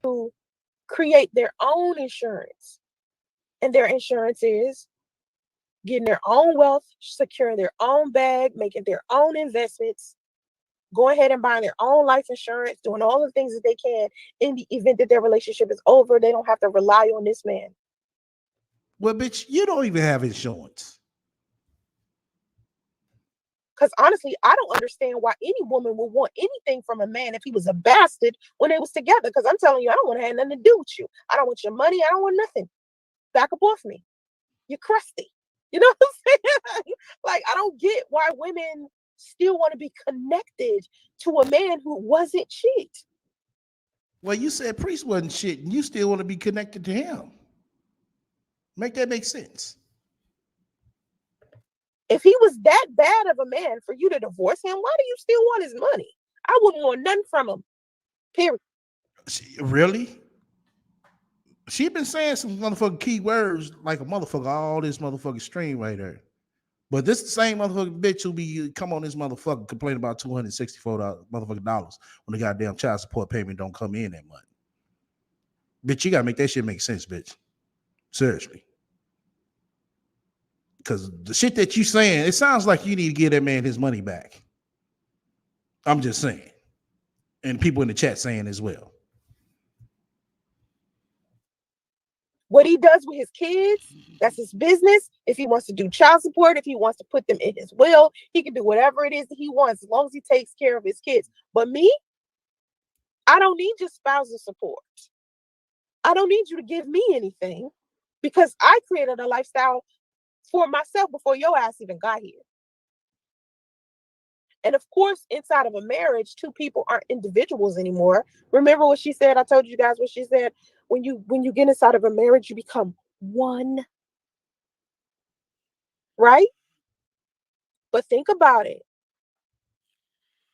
To create their own insurance. And their insurance is getting their own wealth, securing their own bag, making their own investments, going ahead and buying their own life insurance, doing all the things that they can in the event that their relationship is over. They don't have to rely on this man. Well, bitch, you don't even have insurance. Because honestly, I don't understand why any woman would want anything from a man if he was a bastard when they was together. Because I'm telling you, I don't want to have nothing to do with you. I don't want your money. I don't want nothing. Back up off me. You're crusty. You know what I'm saying? Like, I don't get why women still want to be connected to a man who wasn't shit. Well, you said Priest wasn't shit, and you still want to be connected to him. Make that make sense. If he was that bad of a man for you to divorce him, why do you still want his money? I wouldn't want nothing from him. Period. Really? She been saying some motherfucking key words like a motherfucker all this motherfucking stream right there. But this the same motherfucking bitch who be come on this motherfucker complain about $264 motherfucking dollars when the goddamn child support payment don't come in that month. Bitch, you gotta make that shit make sense, bitch. Seriously. Because the shit that you saying, it sounds like you need to give that man his money back. I'm just saying. And people in the chat saying as well. What he does with his kids, that's his business. If he wants to do child support, if he wants to put them in his will, he can do whatever it is that he wants as long as he takes care of his kids. But me, I don't need your spousal support. I don't need you to give me anything because I created a lifestyle for myself before your ass even got here. And of course, inside of a marriage, two people aren't individuals anymore. Remember what she said? I told you guys what she said. When you get inside of a marriage, you become one, right? But think about it.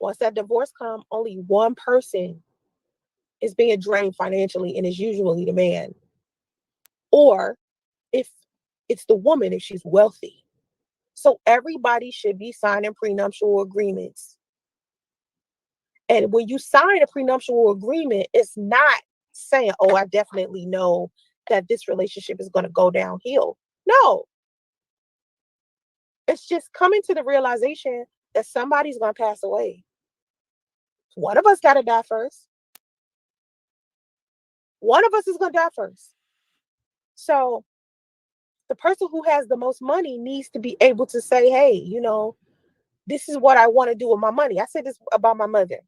Once that divorce comes, only one person is being drained financially, and it's usually the man. Or if it's the woman, if she's wealthy. So everybody should be signing prenuptial agreements. And when you sign a prenuptial agreement, it's not saying, oh, I definitely know that this relationship is going to go downhill. No, it's just coming to the realization that somebody's going to pass away. One of us got to die first. One of us is going to die first. So the person who has the most money needs to be able to say, hey, this is what I want to do with my money. I said this about my mother.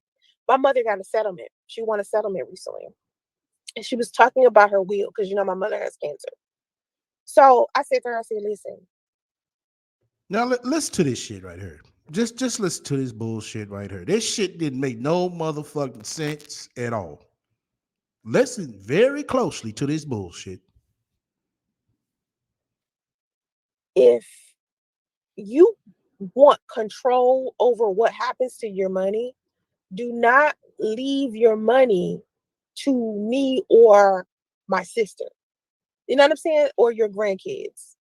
My mother got a settlement. She won a settlement recently. And she was talking about her will because, my mother has cancer. So I said to her, I said, listen. Now listen to this shit right here. Just listen to this bullshit right here. This shit didn't make no motherfucking sense at all. Listen very closely to this bullshit. If you want control over what happens to your money, do not leave your money to me or my sister. You know what I'm saying? Or your grandkids.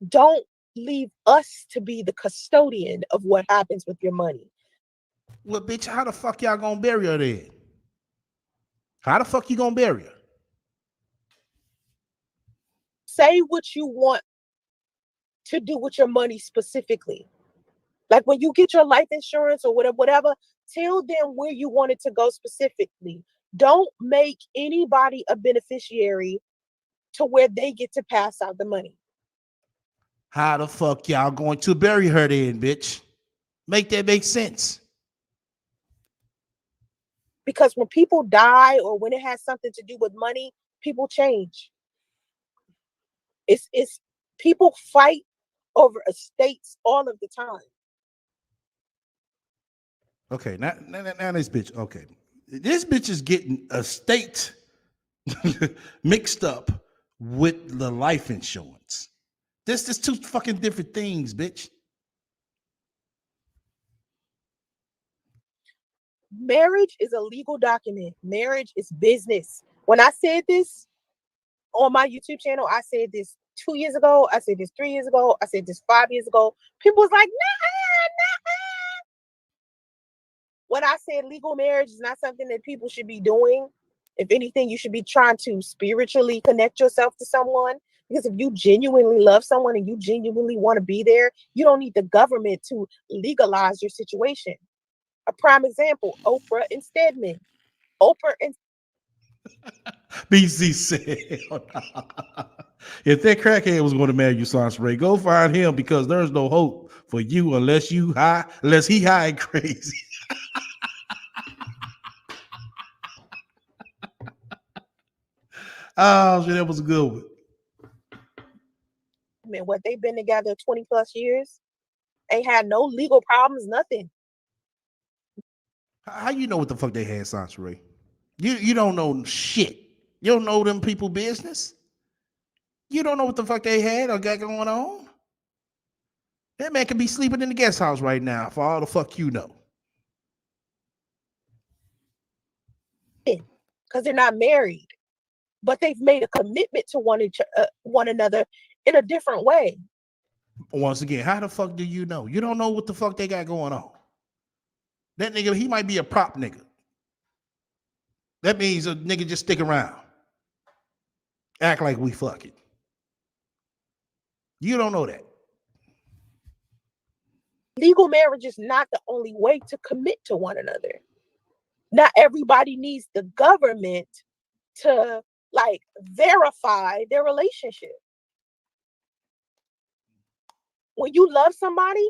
Don't leave us to be the custodian of what happens with your money. Well, bitch, how the fuck y'all gonna bury her then? How the fuck you gonna bury her? Say what you want to do with your money specifically. Like when you get your life insurance or whatever, tell them where you want it to go specifically. Don't make anybody a beneficiary to where they get to pass out the money. How the fuck y'all going to bury her then, bitch? Make that make sense. Because when people die or when it has something to do with money, people change. It's people fight over estates all of the time. Okay, now this bitch. Okay, this bitch is getting estate mixed up with the life insurance. This is two fucking different things, bitch. Marriage is a legal document. Marriage is business. When I said this on my YouTube channel, I said this 2 years ago. I said this 3 years ago. I said this 5 years ago. People was like, nah, nah. When I said legal marriage is not something that people should be doing. If anything, you should be trying to spiritually connect yourself to someone. Because if you genuinely love someone and you genuinely want to be there, you don't need the government to legalize your situation. A prime example, Oprah and Stedman. Oprah and BC said, if that crackhead was going to marry you, Sans Ray, go find him because there's no hope for you unless he high and crazy. Oh, shit, that was a good one. what they've been together 20 plus years, ain't had no legal problems, nothing. How you know what the fuck they had, Sans Ray? You don't know shit. You don't know them people business. You don't know what the fuck they had or got going on. That man could be sleeping in the guest house right now for all the fuck you know. Because they're not married, but they've made a commitment to one another in a different way. Once again, how the fuck do you know? You don't know what the fuck they got going on. That nigga, he might be a prop nigga. That means a nigga just stick around. Act like we fucking. You don't know that. Legal marriage is not the only way to commit to one another. Not everybody needs the government to verify their relationship. When you love somebody,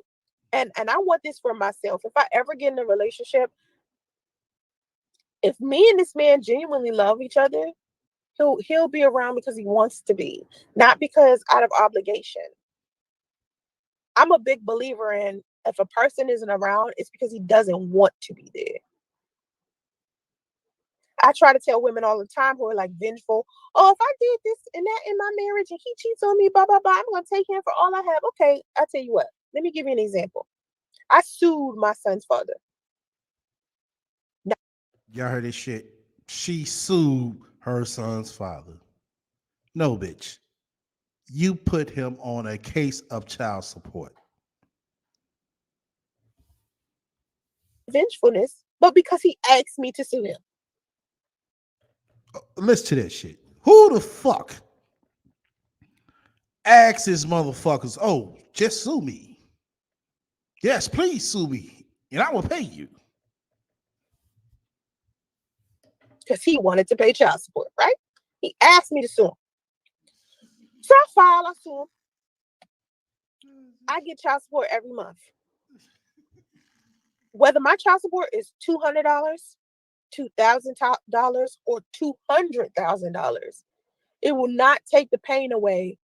and I want this for myself, if I ever get in a relationship, if me and this man genuinely love each other, he'll be around because he wants to be, not because out of obligation. I'm a big believer in if a person isn't around, it's because he doesn't want to be there. I try to tell women all the time who are vengeful, oh, if I did this and that in my marriage and he cheats on me, blah, blah, blah, I'm going to take him for all I have. Okay, I'll tell you what. Let me give you an example. I sued my son's father. Y'all heard this shit? She sued her son's father. No, bitch. You put him on a case of child support. Vengefulness, but because he asked me to sue him. Listen to that shit. Who the fuck asks his motherfuckers, oh, just sue me? Yes, please sue me, and I will pay you. because he wanted to pay child support, right? He asked me to sue him. So I file, I sue him. I get child support every month. Whether my child support is $200, $2,000, or $200,000, it will not take the pain away.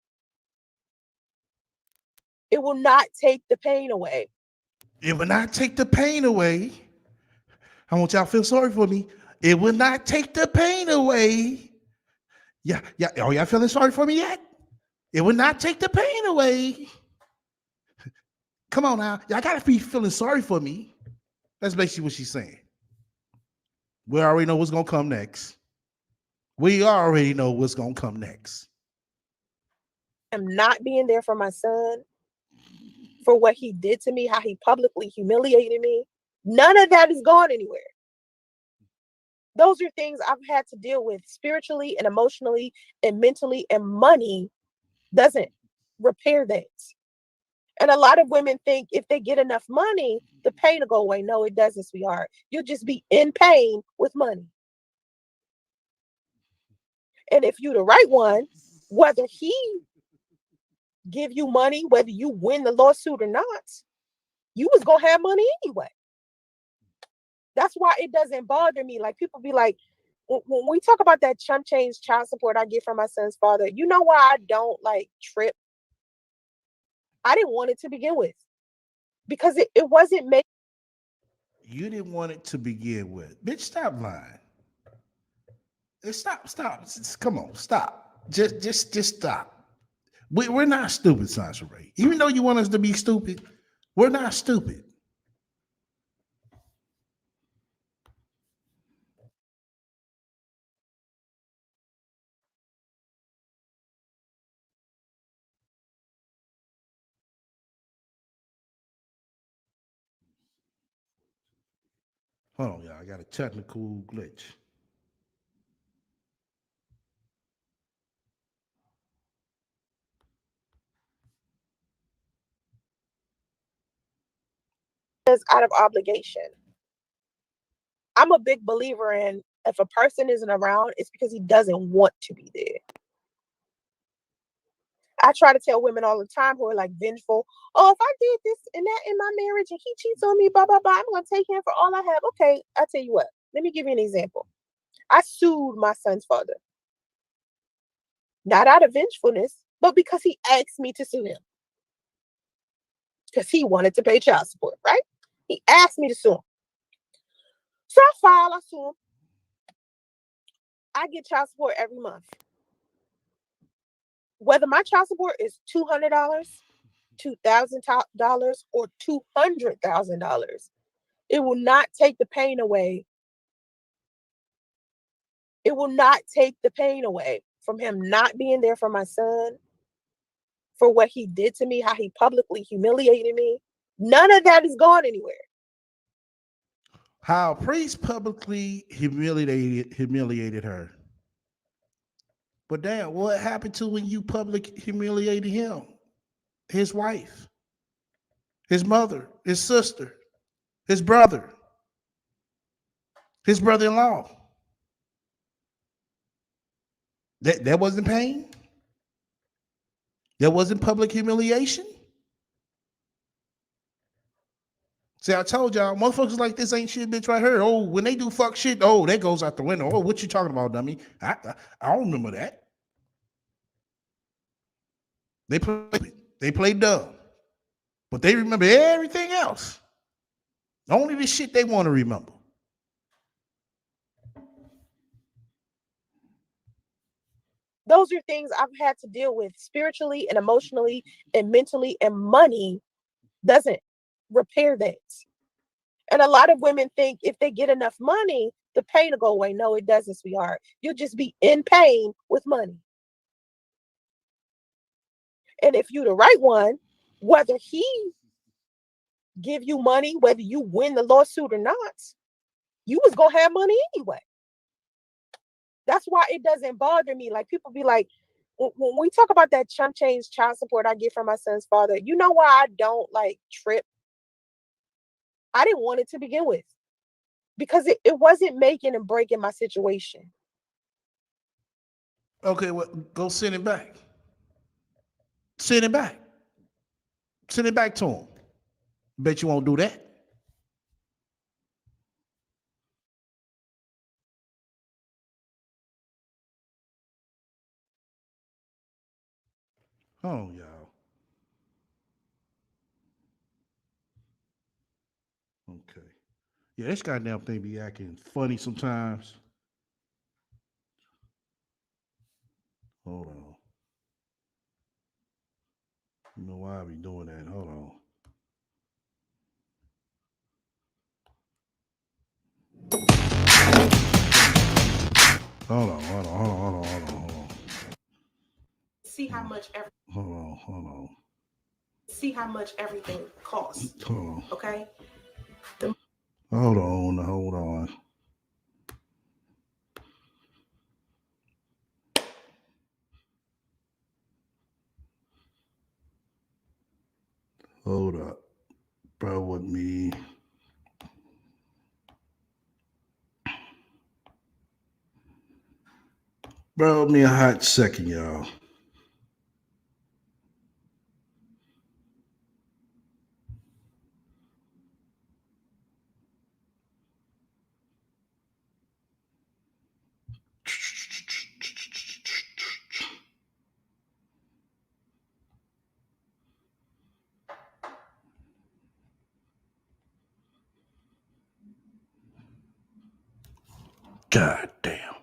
It will not take the pain away. It will not take the pain away. I want y'all to feel sorry for me. It will not take the pain away. Yeah, yeah. Are y'all feeling sorry for me yet? It will not take the pain away. Come on now. Y'all gotta be feeling sorry for me. That's basically what she's saying. We already know what's gonna come next. We already know what's gonna come next. I'm not being there for my son, for what he did to me, how he publicly humiliated me. None of that is going anywhere. Those are things I've had to deal with spiritually and emotionally and mentally, and money doesn't repair that. And a lot of women think if they get enough money, the pain will go away. No, it doesn't, sweetheart. You'll just be in pain with money. And if you the right one, whether he give you money, whether you win the lawsuit or not, you was gonna have money anyway. That's why it doesn't bother me. Like people be like, when we talk about that chump change child support I get from my son's father, you know why I don't like trip? I didn't want it to begin with because it wasn't made. You didn't want it to begin with. Bitch, stop lying. Stop. Come on, stop. Just stop. We're not stupid, Sasha Ray. Even though you want us to be stupid, we're not stupid. Hold on, y'all. I got a technical glitch. Out of obligation. I'm a big believer in if a person isn't around, it's because he doesn't want to be there. I try to tell women all the time who are like vengeful, oh, if I did this and that in my marriage and he cheats on me, blah, blah, blah, I'm going to take him for all I have. Okay, I'll tell you what. Let me give you an example. I sued my son's father, not out of vengefulness, but because he asked me to sue him because he wanted to pay child support, right? He asked me to sue him. So I file, I sue him. I get child support every month. Whether my child support is $200, $2,000, or $200,000, it will not take the pain away. It will not take the pain away from him not being there for my son, for what he did to me, how he publicly humiliated me. None of that is going anywhere. How priest publicly humiliated her. But damn, what happened to when you public humiliated him? His wife, his mother, his sister, his brother, his brother-in-law. That wasn't pain. That wasn't public humiliation. See, I told y'all, motherfuckers like this ain't shit, bitch, right here. Oh, when they do fuck shit, oh, that goes out the window. Oh, what you talking about, dummy? I don't remember that. They played dumb, but they remember everything else. Only the shit they want to remember. Those are things I've had to deal with spiritually and emotionally and mentally, and money doesn't repair that. And a lot of women think if they get enough money, the pain will go away. No, it doesn't, sweetheart. You'll just be in pain with money. And if you the right one, whether he give you money, whether you win the lawsuit or not, you was gonna have money anyway. That's why it doesn't bother me. Like people be like, when we talk about that chump change child support I get from my son's father, you know why I don't like trip? I didn't want it to begin with because it wasn't making and breaking my situation. Okay, well, go send it back. Send it back. Send it back to him. Bet you won't do that. Oh, y'all. Okay. Yeah, this goddamn thing be acting funny sometimes. Hold on. You know why I be doing that? Hold on. Hold on, hold on, hold on, hold on, hold on, hold on. See how much Hold on, hold on. see how much everything costs. Hold on. Okay. Hold on, hold on. Hold up. Bro with me. Bro with me a hot second, y'all. God damn.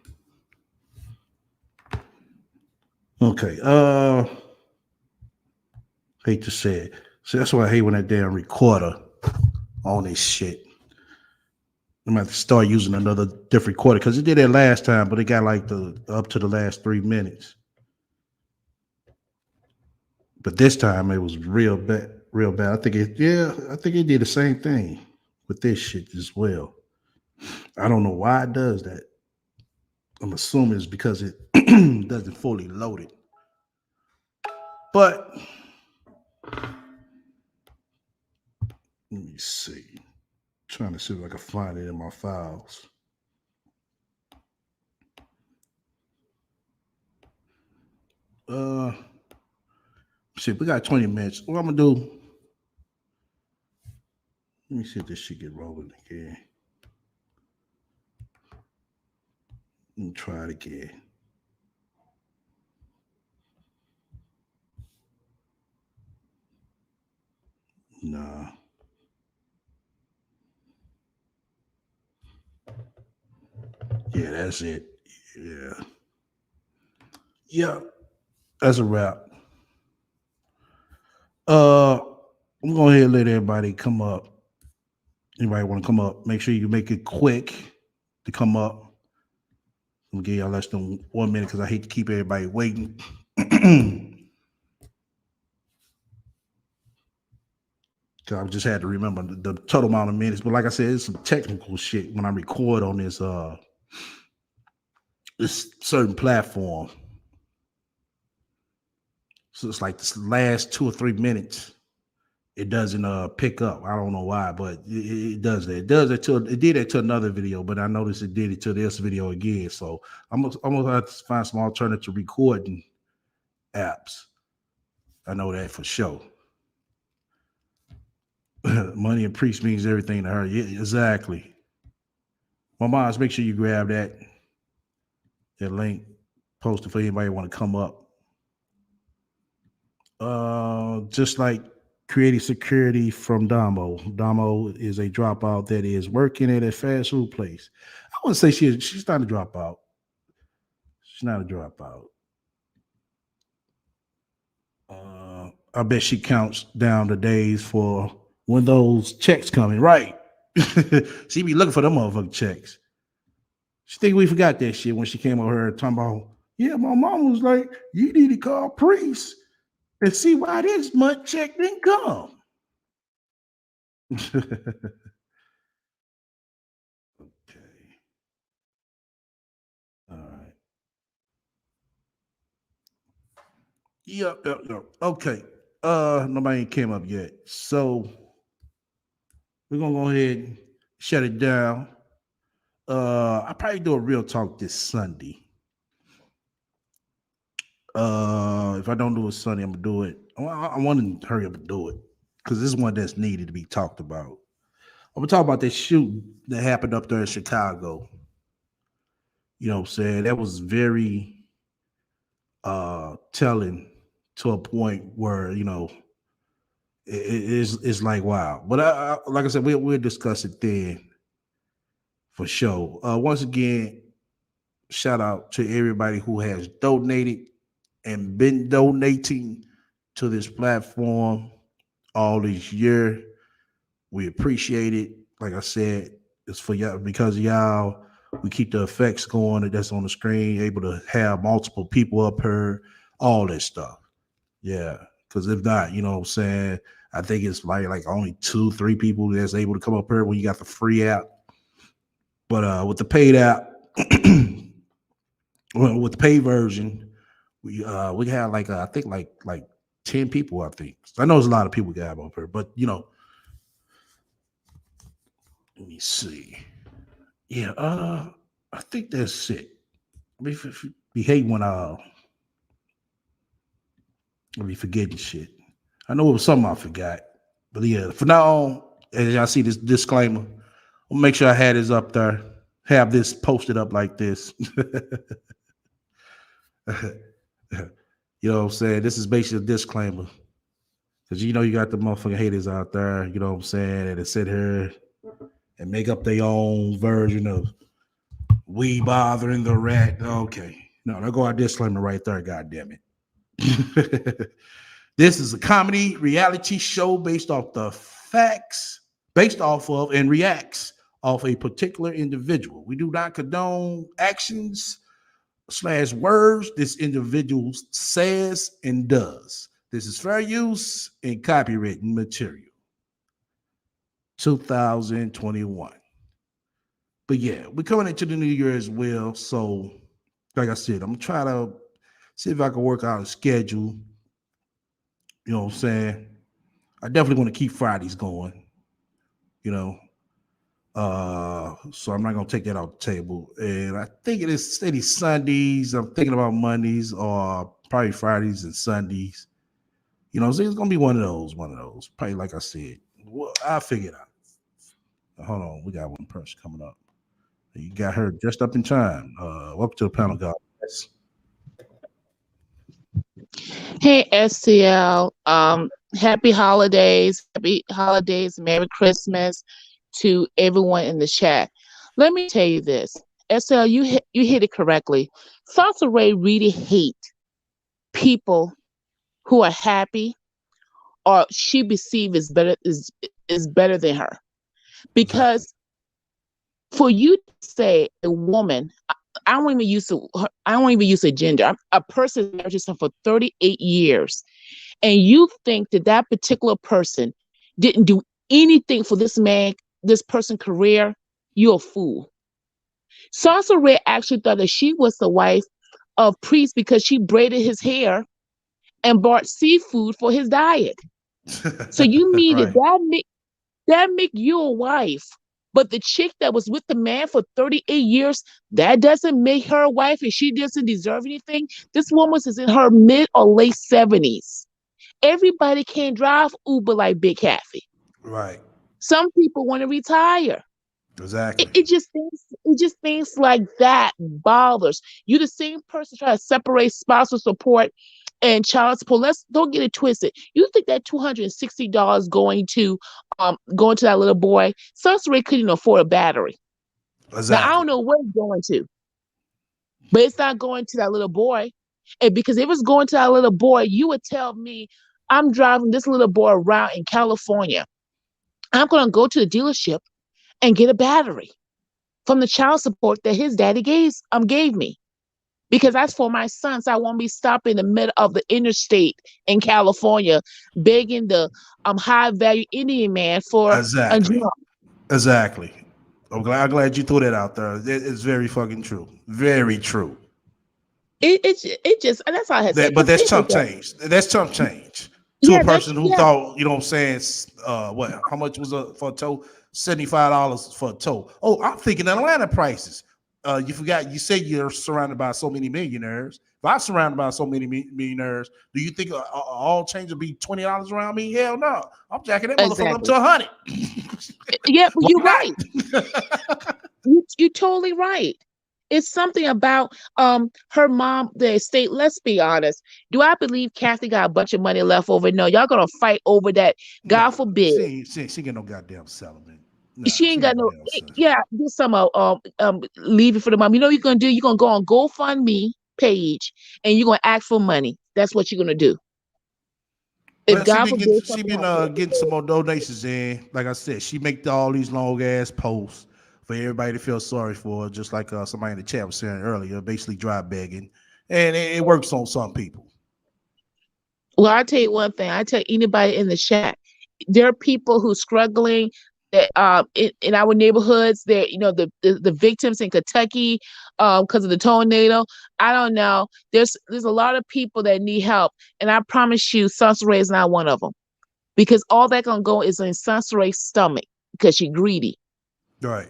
Okay. Hate to say it. So that's why I hate when that damn recorder on this shit. I'm gonna have to start using another different recorder because it did that last time, but it got like the up to the last 3 minutes. But this time it was real bad, real bad. I think it did the same thing with this shit as well. I don't know why it does that. I'm assuming it's because it doesn't fully load it. But let me see. Trying to see if I can find it in my files. Uh Shit, we got 20 minutes. What I'm gonna do, let me see if this shit get rolling again. Let me try it again. Nah. Yeah, that's it. Yeah. Yeah. That's a wrap. I'm going ahead and let everybody come up. Anybody want to come up? Make sure you make it quick to come up. I'm gonna give y'all less than 1 minute because I hate to keep everybody waiting. Cause I just had to remember the total amount of minutes. But like I said, it's some technical shit when I record on this certain platform. So it's like this last 2 or 3 minutes, it doesn't pick up. I don't know why, but it does that. It does it to it did it to another video, but I noticed it did it to this video again. So I'm gonna have to find some alternative recording apps. I know that for sure. Money and priest means everything to her. Yeah, exactly. My mom's make sure you grab that link, post it for anybody want to come up. Just like creating security from Damo. Damo is a dropout that is working at a fast food place. I wouldn't say she's not a dropout. She's not a dropout. I bet she counts down the days for when those checks coming. Right. She be looking for them motherfucking checks. She think we forgot that shit when she came over here talking about, yeah, my mom was like, you need to call priest and see why this month check didn't come. Okay. All right. Yep, yep, yep. Okay. Nobody came up yet. So We're gonna go ahead and shut it down. I'll probably do a real talk this Sunday. If I don't do it Sunday, I'm gonna do it. I want to hurry up and do it because this is one that's needed to be talked about. I'm gonna talk about this shooting that happened up there in Chicago. You know what I'm saying? That was very telling to a point where, it's like wow. But like I said, we'll discuss it then for sure. Once again, shout out to everybody who has donated and been donating to this platform all this year. We appreciate it. Like I said, it's for y'all because of y'all. We keep the effects going that's on the screen, able to have multiple people up here, all that stuff. Yeah. Because if not, you know what I'm saying? I think it's like only 2-3 people that's able to come up here when you got the free app. But with the paid app, well, with the paid version, we have I think like 10 people. I think I know there's a lot of people got up here, but let me see. Yeah, I think that's it. We hate when we forgetting shit. I know it was something I forgot, but yeah. For now on, as y'all see this disclaimer, I'll make sure I had this up there. Have this posted up like this. You know what I'm saying? This is basically a disclaimer. Because you got the motherfucking haters out there, you know what I'm saying, and they sit here and make up their own version of we bothering the rat. Okay. No, there go our disclaimer right there, god damn it. This is a comedy reality show based off the facts, based off of and reacts off a particular individual. We do not condone actions / words this individual says and does. This is fair use and copywritten material. 2021. But yeah, we're coming into the new year as well. So, like I said, I'm gonna try to see if I can work out a schedule. You know what I'm saying? I definitely want to keep Fridays going, you know. So I'm not gonna take that off the table. And I think it is steady Sundays. I'm thinking about Mondays or probably Fridays and Sundays. So it's gonna be one of those. Probably like I said. Well, I'll figure it out. Hold on, we got one person coming up. You got her just up in time. Welcome to the panel, guys. Hey, STL. Happy holidays. Happy holidays. Merry Christmas to everyone in the chat. Let me tell you this. STL, you hit it correctly. Salsa Ray really hate people who are happy or she perceives is better than her. Exactly. Because for you to say a woman, I don't even use a gender. A person married to someone for 38 years, and you think that particular person didn't do anything for this person's career, you're a fool. Sansa Ray actually thought that she was the wife of Priest because she braided his hair and bought seafood for his diet. So you mean right. that make you a wife? But the chick that was with the man for 38 years, that doesn't make her a wife and she doesn't deserve anything. This woman is in her mid or late 70s. Everybody can't drive Uber like Big Kathy. Right. Some people want to retire. Exactly. It just things like that bothers. You the same person trying to separate spousal support and child support. Don't get it twisted. You think that $260 going to that little boy, Sunstray couldn't afford a battery. Exactly. Now I don't know where it's going to, but it's not going to that little boy. And because if it's going to that little boy, you would tell me I'm driving this little boy around in California. I'm gonna go to the dealership and get a battery from the child support that his daddy gave me. Because that's for my son, so I won't be stopping in the middle of the interstate in California begging the high value Indian man for a job. Exactly. I'm glad you threw that out there. It's very fucking true. Very true. It just that's all I had to say. But that's chump change. That's chump change. to a Yeah, that's person who yeah, thought, you know what I'm saying, what, how much was for a toe? $75 for a toe. Oh, I'm thinking Atlanta prices. You forgot, you said you're surrounded by so many millionaires. If I'm surrounded by so many millionaires, do you think all change will be $20 around me? Hell no. I'm jacking that motherfucker up exactly. to 100. Yeah, but Why you're right. not? You're totally right. It's something about her mom, the estate. Let's be honest. Do I believe Kathy got a bunch of money left over? No, y'all gonna fight over that. God Nah, forbid. she get no goddamn settlement. Nah, She she ain't ain't got no no. damn settlement. Yeah, do some leave it for the mom. You know what you're gonna do? You're gonna go on GoFundMe page and you're gonna ask for money. That's what you're gonna do. If Well, God forbid she something been happens. getting some more donations in. Like I said, she make all these long ass posts for everybody to feel sorry for, just like somebody in the chat was saying earlier, basically dry begging, and it works on some people. Well, I tell you one thing. I tell anybody in the chat, there are people who struggling that in our neighborhoods. There, the victims in Kentucky because of the tornado. I don't know. There's a lot of people that need help, and I promise you, Sansaray is not one of them because all that gonna go is in Sansaray's stomach because she's greedy. Right.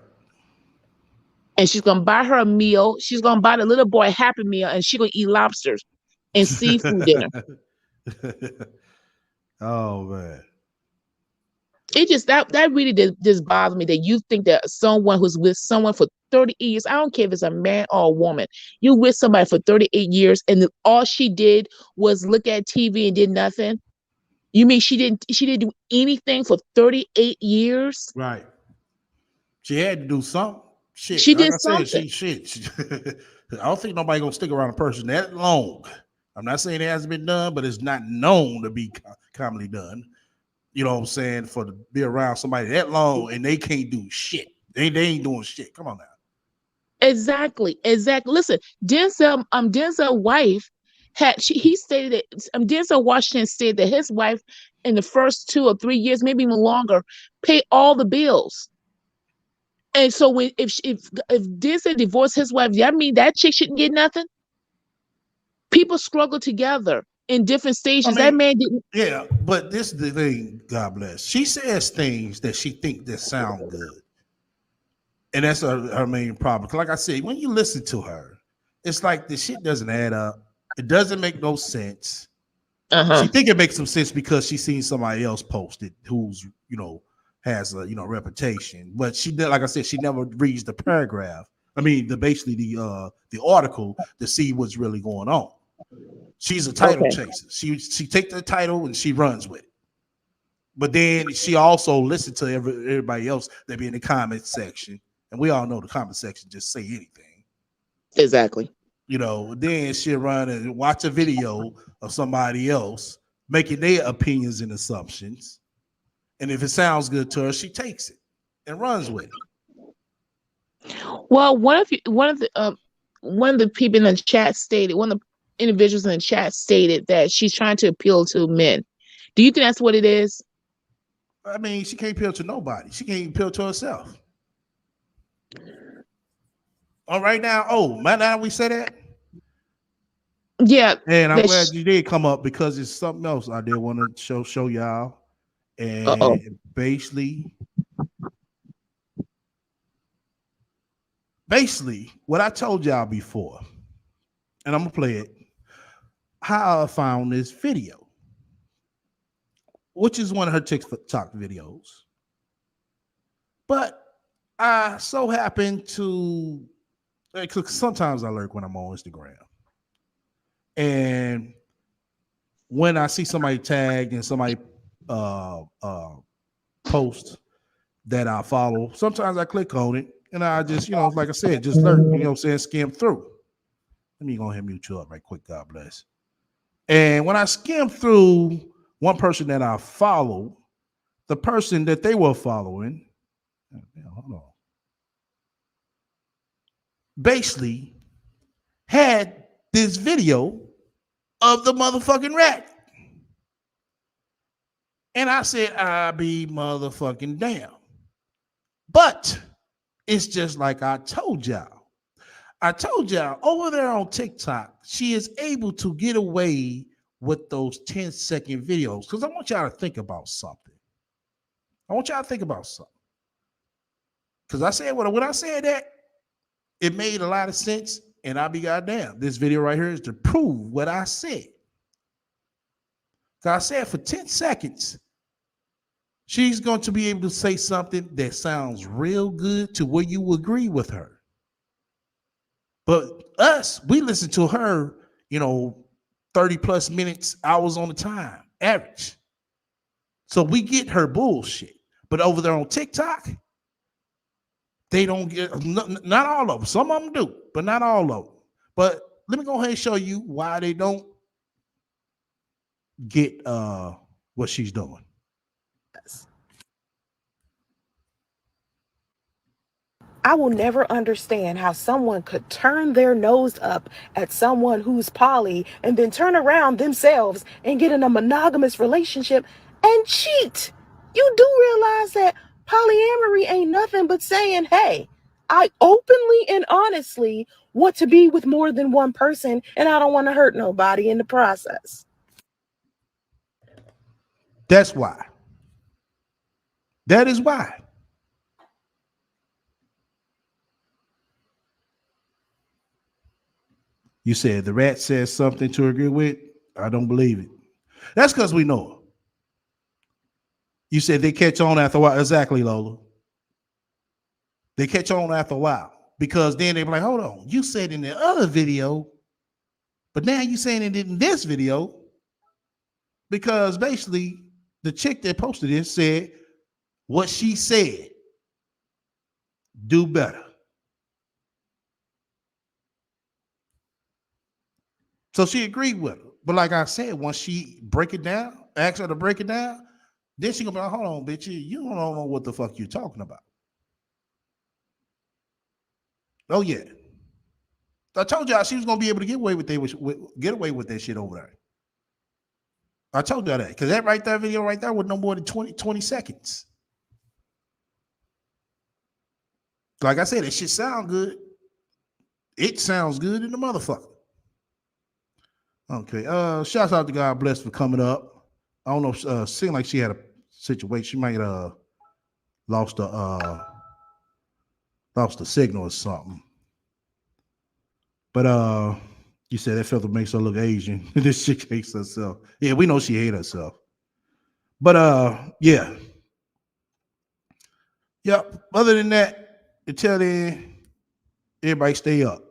And she's gonna buy her a meal. She's gonna buy the little boy a Happy Meal, and she's gonna eat lobsters and seafood dinner. Oh man. It just that really just bothers me that you think that someone who's with someone for 38 years, I don't care if it's a man or a woman, you with somebody for 38 years and all she did was look at TV and did nothing. You mean she didn't do anything for 38 years? Right. She had to do something. Shit. She Like did I said, something. she I don't think nobody gonna stick around a person that long. I'm not saying it hasn't been done, but it's not known to be commonly done. You know what I'm saying? For to be around somebody that long and they can't do shit. They ain't doing shit. Come on now. Exactly. Exactly. Listen, Denzel wife he stated that Denzel Washington stated that his wife in the first 2 or 3 years, maybe even longer, paid all the bills. And so when if Denzel divorced his wife, that mean that chick shouldn't get nothing? People struggle together in different I stages. That mean, man didn't. yeah, but this is the thing, God bless. She says things that she think that sound good. And that's her main problem. Like I said, when you listen to her, it's like the shit doesn't add up. It doesn't make no sense. She Uh-huh. think it makes some sense because she's seen somebody else post it who's has a reputation. But she did, like I said, she never reads the paragraph. I mean, basically the article to see what's really going on. She's a title Okay. chaser. She take the title and she runs with it. But then she also listens to everybody else that be in the comment section, and we all know the comment section just say anything. Exactly. Then she'll run and watch a video of somebody else making their opinions and assumptions. And if it sounds good to her, she takes it and runs with it. Well, one of the people in the chat stated, one of the individuals in the chat stated that she's trying to appeal to men. Do you think that's what it is? I mean, she can't appeal to nobody. She can't even appeal to herself. All right now, now we say that. Yeah. And I'm That glad you did come up because it's something else I did want to show y'all. uh-oh. And basically, what I told y'all before, and I'm gonna play it, how I found this video, which is one of her TikTok videos. But I so happen to, because sometimes I lurk when I'm on Instagram. And when I see somebody tag and somebody post that I follow, sometimes I click on it and I just, like I said, just lurk, skim through. Let me go ahead and mute you up right quick. God bless. And when I skim through one person that I follow, the person that they were following, hold on, basically had this video of the motherfucking rat. And I said, I be motherfucking damn. But it's just like I told y'all. I told y'all over there on TikTok, she is able to get away with those 10-second videos because I want y'all to think about something. I want y'all to think about something. Because I said when I said that, it made a lot of sense, and I'll be goddamn. This video right here is to prove what I said. Because I said for 10 seconds, she's going to be able to say something that sounds real good to where you agree with her. But us, we listen to her, 30 plus minutes, hours on the time, average. So we get her bullshit. But over there on TikTok, they don't get, not all of them. Some of them do, but not all of them. But let me go ahead and show you why they don't get what she's doing. I will never understand how someone could turn their nose up at someone who's poly and then turn around themselves and get in a monogamous relationship and cheat. You do realize that polyamory ain't nothing but saying, hey, I openly and honestly want to be with more than one person and I don't want to hurt nobody in the process. That's why. That is why. You said the rat says something to agree with. I don't believe it. That's because we know her. You said they catch on after a while. Exactly, Lola. They catch on after a while because then they be like, hold on, you said in the other video, but now you saying it in this video because basically the chick that posted this said what she said, do better. So she agreed with her. But like I said, once she break it down, ask her to break it down, then she gonna be like, hold on, bitch, you don't know what the fuck you're talking about. Oh yeah. I told y'all she was gonna be able to get away with that shit over there. I told y'all that because that right there video right there was no more than 20 seconds. Like I said, that shit sound good. It sounds good in the motherfucker. Okay. Shouts out to God Bless for coming up. I don't know. Seemed like she had a situation. She might lost the signal or something. But you said that filter makes her look Asian. This chick hates herself. Yeah, we know she hates herself. But yeah. Yep. Other than that, until then, everybody stay up.